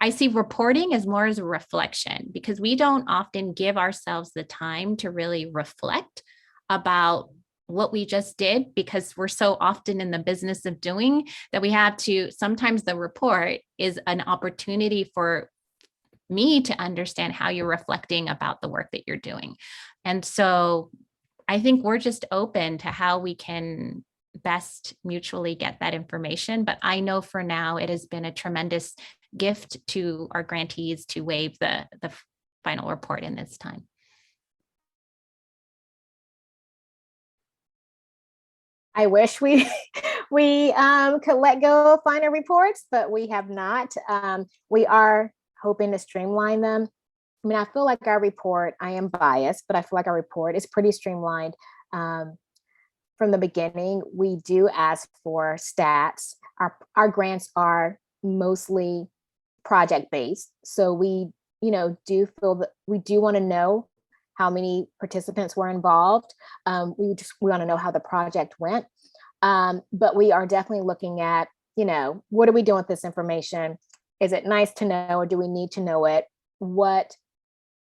I see reporting as more as a reflection, because we don't often give ourselves the time to really reflect about what we just did, because we're so often in the business of doing that we have to, sometimes the report is an opportunity for me to understand how you're reflecting about the work that you're doing. And so I think we're just open to how we can best mutually get that information. But I know for now, it has been a tremendous gift to our grantees to waive the final report in this time. I wish we could let go of final reports, but we have not. We are hoping to streamline them. I mean, I feel like our report, I am biased, but I feel like our report is pretty streamlined. From the beginning, we do ask for stats. Our grants are mostly project-based. So we, do feel that we do want to know how many participants were involved. We want to know how the project went. But we are definitely looking at, what are we doing with this information? Is it nice to know, or do we need to know it? What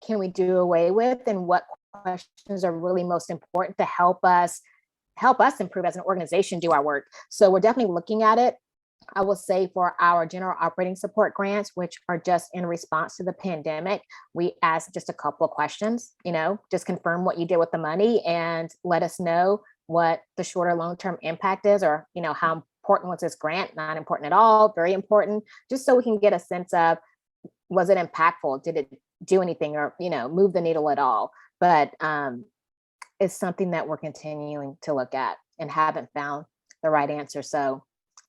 can we do away with, and what questions are really most important to help us improve as an organization, do our work? So we're definitely looking at it. I will say for our general operating support grants, which are just in response to the pandemic, we asked just a couple of questions, just confirm what you did with the money and let us know what the short or long-term impact is, or, how important was this grant? Not important at all, very important, just so we can get a sense of, was it impactful? Did it do anything, or, move the needle at all? But it's something that we're continuing to look at and haven't found the right answer. So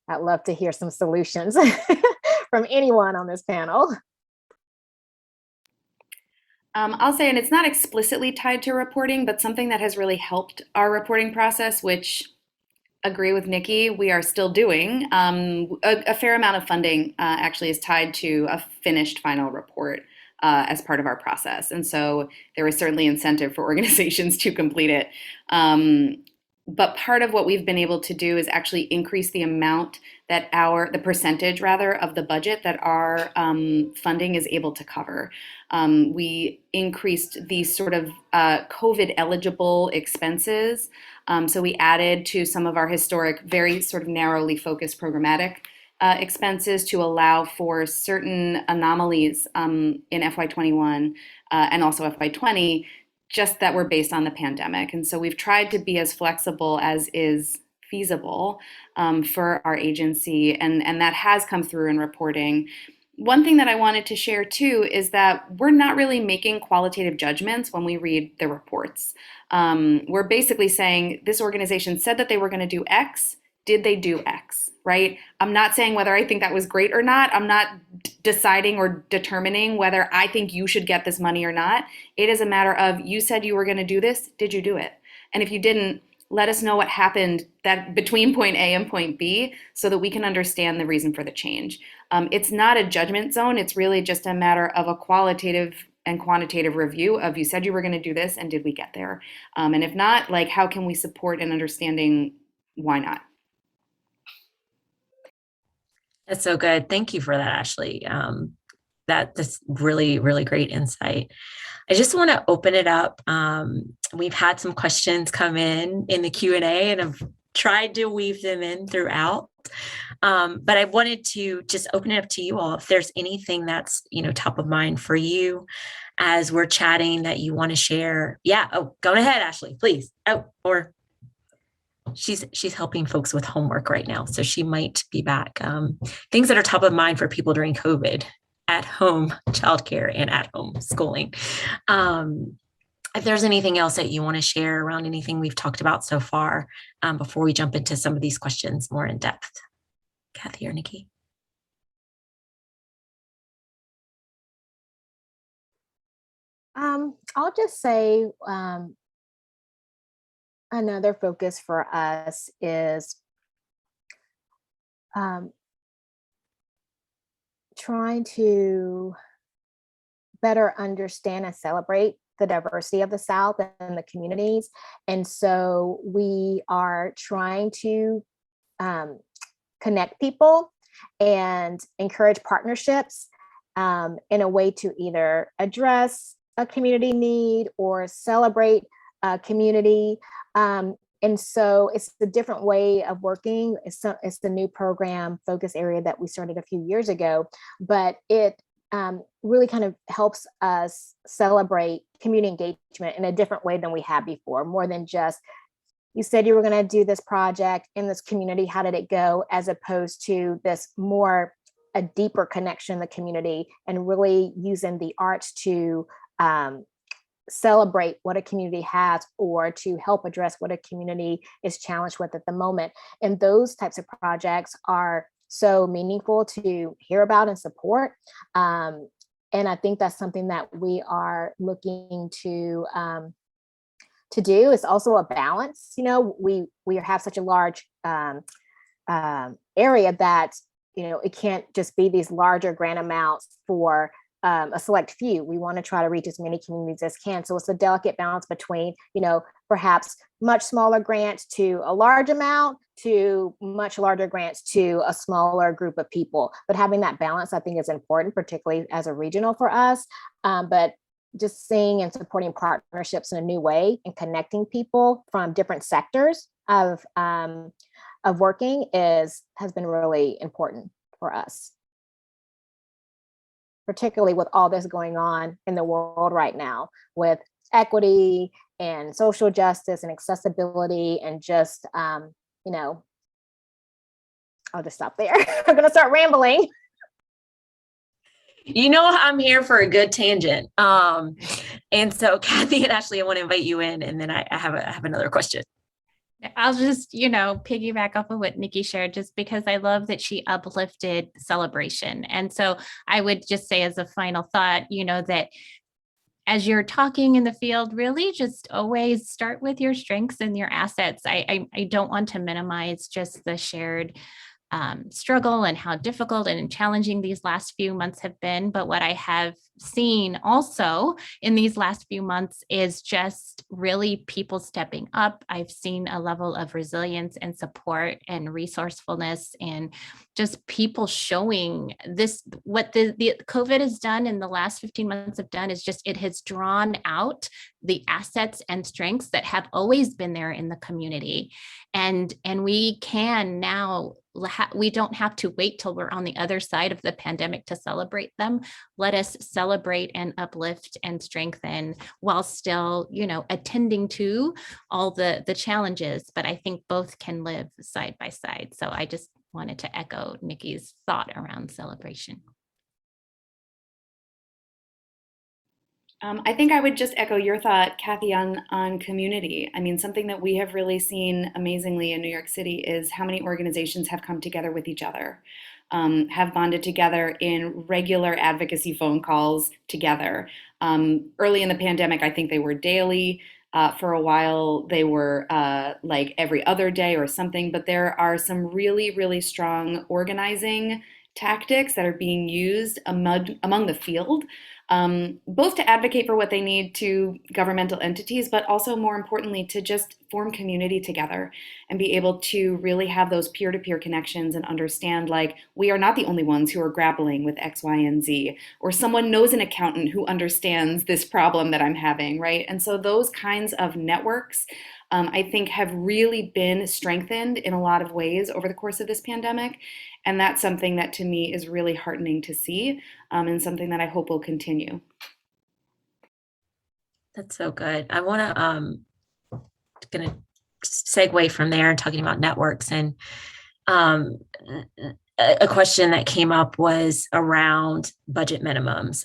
I'd love to hear some solutions from anyone on this panel. I'll say, and it's not explicitly tied to reporting, but something that has really helped our reporting process, which, agree with Nikki, we are still doing. A fair amount of funding actually is tied to a finished final report as part of our process. And so there is certainly incentive for organizations to complete it. But part of what we've been able to do is actually increase the amount that the percentage rather of the budget that our funding is able to cover. We increased these sort of COVID eligible expenses. So we added to some of our historic, very sort of narrowly focused programmatic expenses to allow for certain anomalies in FY21 and also FY20, just that were based on the pandemic. And so we've tried to be as flexible as is feasible for our agency, and that has come through in reporting. One thing that I wanted to share too is that we're not really making qualitative judgments when we read the reports. We're basically saying this organization said that they were going to do X. Did they do X, right? I'm not saying whether I think that was great or not. I'm not deciding or determining whether I think you should get this money or not. It is a matter of, you said you were going to do this. Did you do it? And if you didn't, let us know what happened that between point A and point B so that we can understand the reason for the change. It's not a judgment zone. It's really just a matter of a qualitative and quantitative review of, you said you were going to do this, and did we get there? And if not, like, how can we support in understanding why not? That's so good. Thank you for that, Ashley. That's really, really great insight. I just want to open it up. We've had some questions come in the Q&A, and I've tried to weave them in throughout. But I wanted to just open it up to you all. If there's anything that's, top of mind for you as we're chatting that you want to share. Yeah. Oh, go ahead, Ashley, please. Oh, or she's helping folks with homework right now, so she might be back. Things that are top of mind for people during COVID: at home childcare and at home schooling. If there's anything else that you want to share around anything we've talked about so far, before we jump into some of these questions more in depth, Kathy or Nikki. I'll just say another focus for us is trying to better understand and celebrate the diversity of the South and the communities. And so we are trying to connect people and encourage partnerships in a way to either address a community need or celebrate a community. And so it's a different way of working. It's the new program focus area that we started a few years ago, but it really kind of helps us celebrate community engagement in a different way than we had before, more than just, you said you were going to do this project in this community, how did it go, as opposed to this more a deeper connection in the community, and really using the arts to celebrate what a community has or to help address what a community is challenged with at the moment. And those types of projects are so meaningful to hear about and support. And I think that's something that we are looking to do. It's also a balance. We have such a large area that, it can't just be these larger grant amounts for a select few. We want to try to reach as many communities as can. So it's a delicate balance between, perhaps much smaller grants to a large amount to much larger grants to a smaller group of people. But having that balance, I think, is important, particularly as a regional for us. But just seeing and supporting partnerships in a new way and connecting people from different sectors of working has been really important for us, particularly with all this going on in the world right now with equity and social justice and accessibility and just, I'll just stop there. I'm going to start rambling. I'm here for a good tangent. And so Kathy and Ashley, I want to invite you in, and then I have another question. I'll just, piggyback off of what Nikki shared, just because I love that she uplifted celebration. And so I would just say as a final thought, that as you're talking in the field, really just always start with your strengths and your assets. I don't want to minimize just the shared struggle and how difficult and challenging these last few months have been. But what I have seen also in these last few months is just really people stepping up. I've seen a level of resilience and support and resourcefulness, and just people showing this. What the COVID has done in the last 15 months have done is just, it has drawn out the assets and strengths that have always been there in the community. And we can now, we don't have to wait till we're on the other side of the pandemic to celebrate them. Let us celebrate and uplift and strengthen while still, attending to all the challenges. But I think both can live side by side. So I just wanted to echo Nikki's thought around celebration. I think I would just echo your thought, Kathy, on community. I mean, something that we have really seen amazingly in New York City is how many organizations have come together with each other, have bonded together in regular advocacy phone calls together. Early in the pandemic, I think they were daily. For a while, they were like every other day or something, but there are some really, really strong organizing tactics that are being used among the field both to advocate for what they need to governmental entities, but also more importantly, to just form community together and be able to really have those peer-to-peer connections and understand, like, we are not the only ones who are grappling with X, Y, and Z, or someone knows an accountant who understands this problem that I'm having, right? And so those kinds of networks, I think, have really been strengthened in a lot of ways over the course of this pandemic. And that's something that to me is really heartening to see, and something that I hope will continue. That's so good. I want to gonna segue from there and talking about networks, and a question that came up was around budget minimums,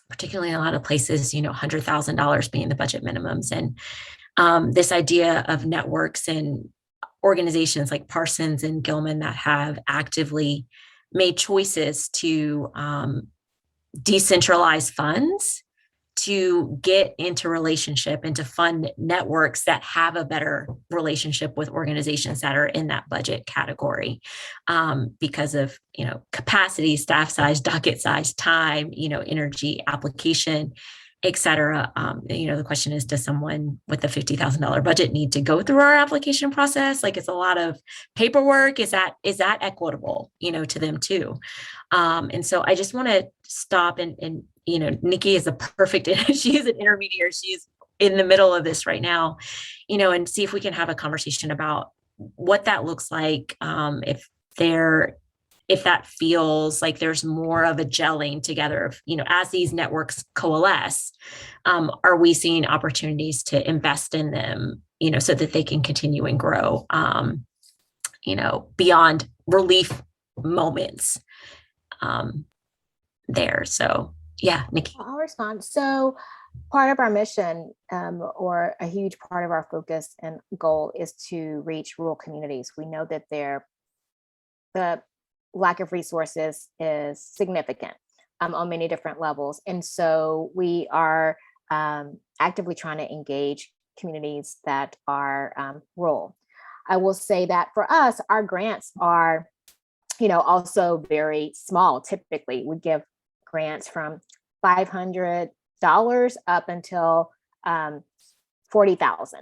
particularly in a lot of places, $100,000 being the budget minimums, and this idea of networks and organizations like Parsons and Gilman that have actively made choices to decentralize funds to get into relationship and to fund networks that have a better relationship with organizations that are in that budget category, because of capacity, staff size, docket size, time, energy, application, et cetera. The question is, does someone with a $50,000 budget need to go through our application process? Like, it's a lot of paperwork. Is that equitable, to them too? And so I just want to stop and Nikki is a perfect, she is an intermediary. She's in the middle of this right now, and see if we can have a conversation about what that looks like. If that feels like there's more of a gelling together of, as these networks coalesce, are we seeing opportunities to invest in them, so that they can continue and grow, beyond relief moments there. So yeah, Nikki. I'll respond. So part of our mission, or a huge part of our focus and goal, is to reach rural communities. We know that the lack of resources is significant on many different levels. And so we are actively trying to engage communities that are rural. I will say that for us, our grants are, also very small. Typically, we give grants from $500 up until $40,000.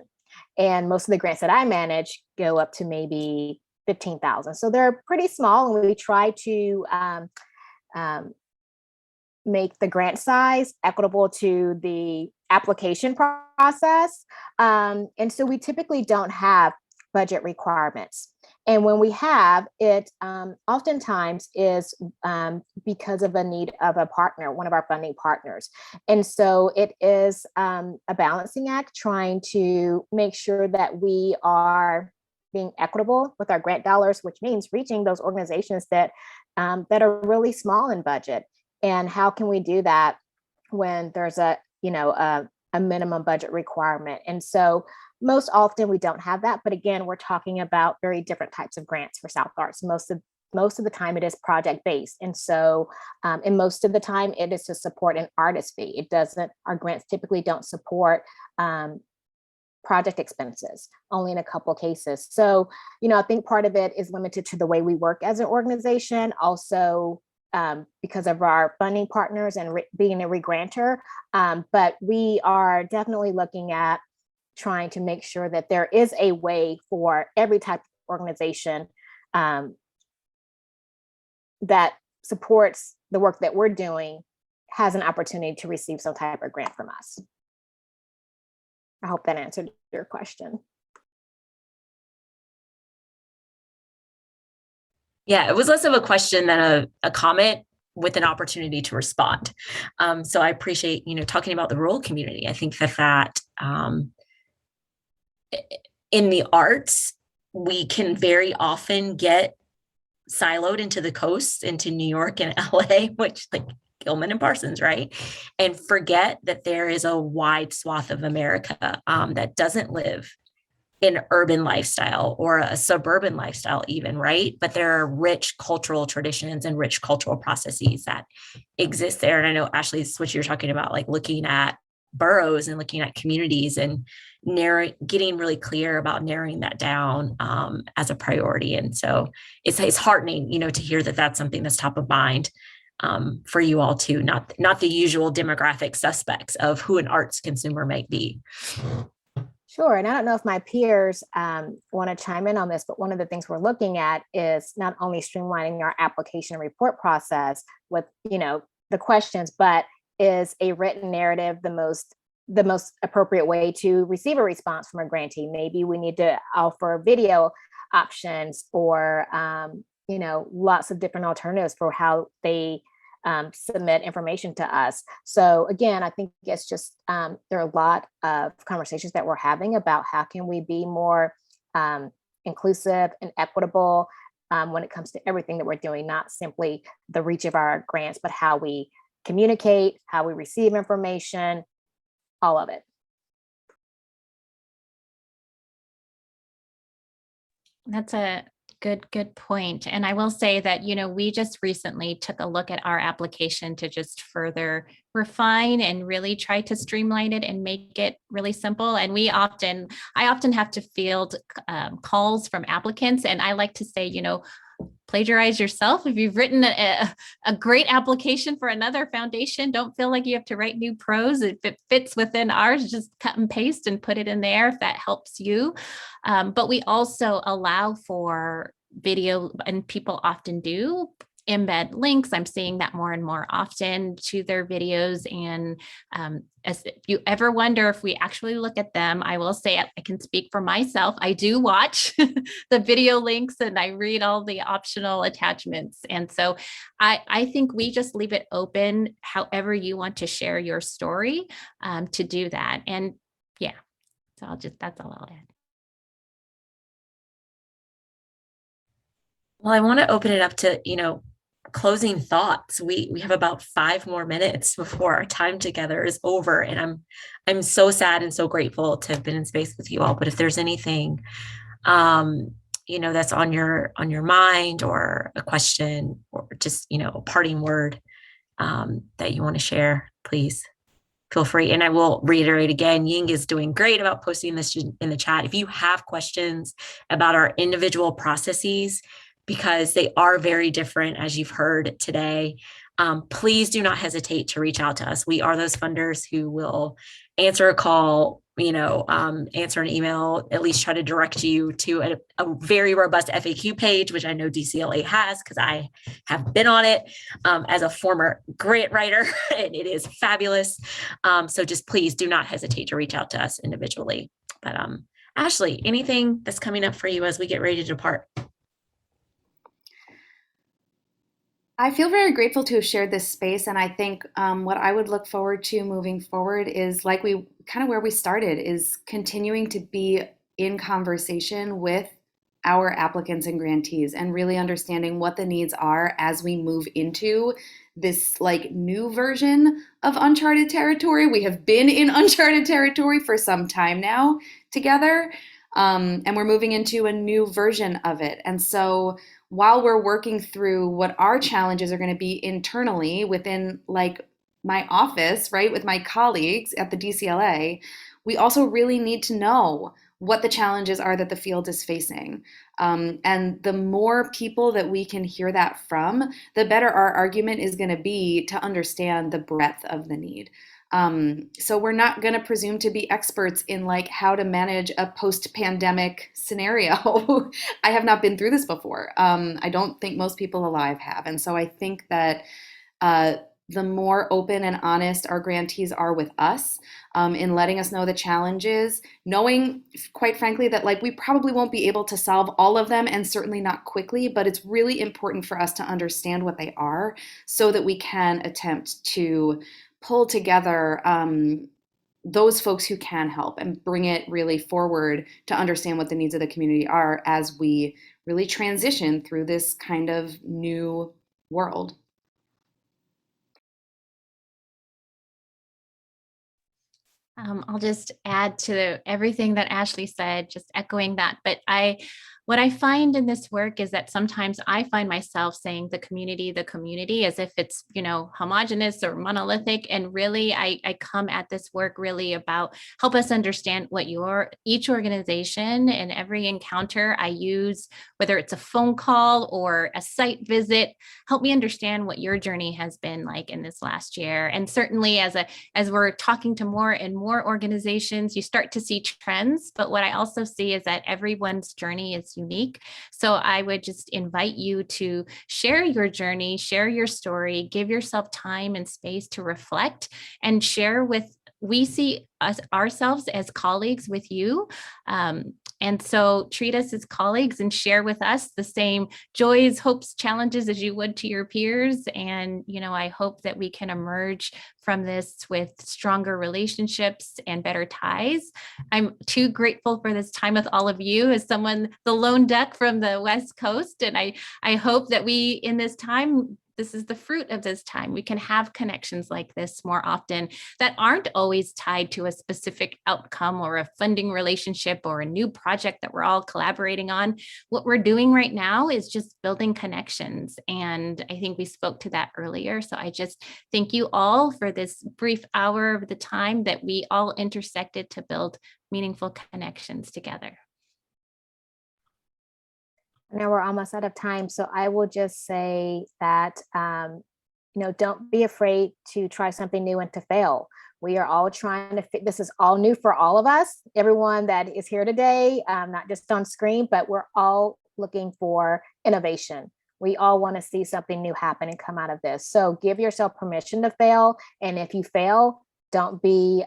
And most of the grants that I manage go up to maybe $15,000. So they're pretty small, and we try to make the grant size equitable to the application process. And so we typically don't have budget requirements. And when we have it, oftentimes is because of a need of a partner, one of our funding partners. And so it is a balancing act, trying to make sure that we are being equitable with our grant dollars, which means reaching those organizations that are really small in budget. And how can we do that when there's a minimum budget requirement? And so most often we don't have that, but again, we're talking about very different types of grants for South Arts. Most of the time it is project based. And so, and most of the time it is to support an artist fee. Our grants typically don't support project expenses, only in a couple of cases. So, I think part of it is limited to the way we work as an organization, also because of our funding partners and being a re-grantor. But we are definitely looking at trying to make sure that there is a way for every type of organization that supports the work that we're doing has an opportunity to receive some type of grant from us. I hope that answered your question. Yeah, it was less of a question than a comment with an opportunity to respond. So I appreciate, talking about the rural community. I think that in the arts, we can very often get siloed into the coast, into New York and LA, which like Gilman and Parsons, right? And forget that there is a wide swath of America that doesn't live in urban lifestyle or a suburban lifestyle even, right? But there are rich cultural traditions and rich cultural processes that exist there. And I know, Ashley, this is what you're talking about, like looking at boroughs and looking at communities and getting really clear about narrowing that down as a priority. And so it's heartening, to hear that that's something that's top of mind for you all too, not the usual demographic suspects of who an arts consumer might be. Sure. And I don't know if my peers want to chime in on this, but one of the things we're looking at is not only streamlining our application and report process with, the questions, but is a written narrative the most appropriate way to receive a response from a grantee? Maybe we need to offer video options or, lots of different alternatives for how they submit information to us. So again, I think it's just there are a lot of conversations that we're having about how can we be more inclusive and equitable when it comes to everything that we're doing, not simply the reach of our grants, but how we communicate, how we receive information, all of it. That's a good point. And I will say that, we just recently took a look at our application to just further refine and really try to streamline it and make it really simple. And I often have to field calls from applicants. And I like to say, plagiarize yourself. If you've written a great application for another foundation, don't feel like you have to write new prose. If it fits within ours, just cut and paste and put it in there if that helps you. But we also allow for video, and people often do embed links. I'm seeing that more and more often to their videos. And if you ever wonder if we actually look at them, I will say I can speak for myself. I do watch the video links and I read all the optional attachments. And so I think we just leave it open, however you want to share your story, to do that. And yeah, so that's all I'll add. Well, I want to open it up to, closing thoughts. We have about 5 more minutes before our time together is over. And I'm so sad and so grateful to have been in space with you all. But if there's anything, that's on your mind, or a question, or just, a parting word that you want to share, please feel free. And I will reiterate again, Ying is doing great about posting this in the chat. If you have questions about our individual processes, because they are very different, as you've heard today, please do not hesitate to reach out to us. We are those funders who will answer a call, answer an email, at least try to direct you to a very robust FAQ page, which I know DCLA has, because I have been on it as a former grant writer, and it is fabulous. So just please do not hesitate to reach out to us individually. But Ashley, anything that's coming up for you as we get ready to depart? I feel very grateful to have shared this space. And I think what I would look forward to moving forward is where we started, is continuing to be in conversation with our applicants and grantees and really understanding what the needs are as we move into this new version of uncharted territory. We have been in uncharted territory for some time now together, and we're moving into a new version of it. And so while we're working through what our challenges are going to be internally within my office, right, with my colleagues at the DCLA, we also really need to know what the challenges are that the field is facing. And the more people that we can hear that from, the better our argument is going to be to understand the breadth of the need. So we're not going to presume to be experts in how to manage a post-pandemic scenario. I have not been through this before. I don't think most people alive have. And so I think that the more open and honest our grantees are with us in letting us know the challenges, knowing, quite frankly, that we probably won't be able to solve all of them, and certainly not quickly, but it's really important for us to understand what they are so that we can attempt to pull together those folks who can help and bring it really forward to understand what the needs of the community are as we really transition through this kind of new world. I'll just add to everything that Ashley said, just echoing that. But I what I find in this work is that sometimes I find myself saying the community, as if it's, homogenous or monolithic. And really, I come at this work really about help us understand what each organization and every encounter I use, whether it's a phone call or a site visit, help me understand what your journey has been like in this last year. And certainly as we're talking to more and more organizations, you start to see trends. But what I also see is that everyone's journey is unique. So I would just invite you to share your journey, share your story, give yourself time and space to reflect and share we see ourselves as colleagues with you. And so treat us as colleagues and share with us the same joys, hopes, challenges as you would to your peers. And, I hope that we can emerge from this with stronger relationships and better ties. I'm too grateful for this time with all of you as the lone duck from the West Coast. And I hope that we, in this time, this is the fruit of this time. We can have connections like this more often that aren't always tied to a specific outcome or a funding relationship or a new project that we're all collaborating on. What we're doing right now is just building connections. And I think we spoke to that earlier. So I just thank you all for this brief hour of the time that we all intersected to build meaningful connections together. Now we're almost out of time, so I will just say that, don't be afraid to try something new and to fail. We are all trying to this is all new for all of us, everyone that is here today, not just on screen, but we're all looking for innovation. We all want to see something new happen and come out of this. So give yourself permission to fail. And if you fail, don't be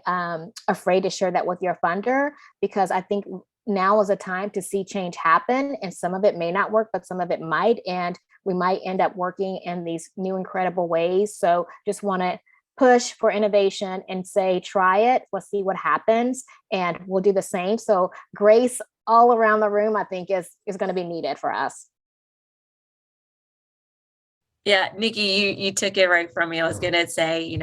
afraid to share that with your funder, because I think now is a time to see change happen, and some of it may not work, but some of it might, and we might end up working in these new incredible ways. So just want to push for innovation and say, try it, let's see what happens, and we'll do the same. So grace all around the room, I think is going to be needed for us. Yeah, Nikki, you took it right from me. I was going to say,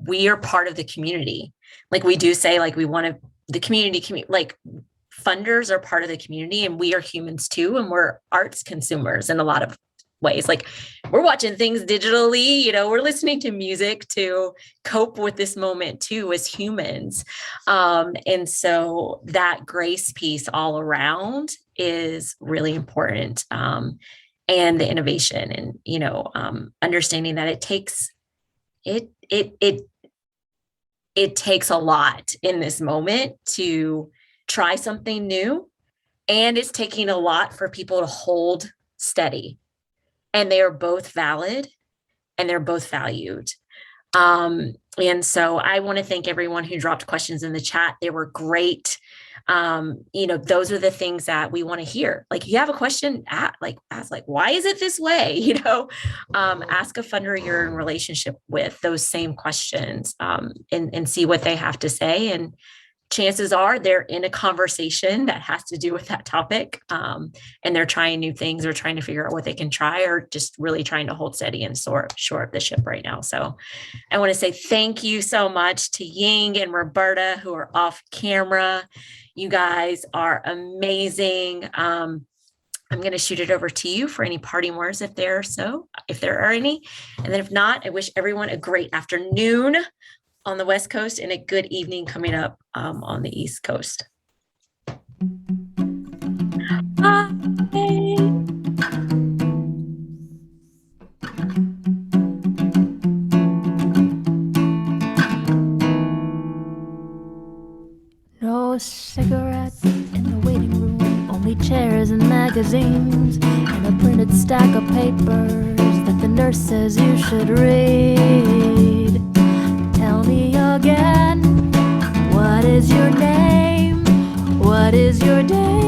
we are part of the community. Like we do say, like we want to, the community, like funders are part of the community, and we are humans too. And we're arts consumers in a lot of ways. Like we're watching things digitally, we're listening to music to cope with this moment too as humans. And so that grace piece all around is really important. And the innovation and, understanding that it takes a lot in this moment to try something new. And it's taking a lot for people to hold steady. And they are both valid and they're both valued. And so I want to thank everyone who dropped questions in the chat. They were great. Those are the things that we want to hear. Like you have a question, ask why is it this way? Ask a funder you're in relationship with those same questions, and see what they have to say. And chances are they're in a conversation that has to do with that topic. And they're trying new things or trying to figure out what they can try, or just really trying to hold steady and shore up the ship right now. So I want to say thank you so much to Ying and Roberta, who are off camera. You guys are amazing. I'm going to shoot it over to you for any parting words if there are any. And then if not, I wish everyone a great afternoon on the West Coast and a good evening coming up on the East Coast. Bye. No cigarettes in the waiting room, only chairs and magazines, and a printed stack of papers that the nurse says you should read. Tell me again, what is your name? What is your day?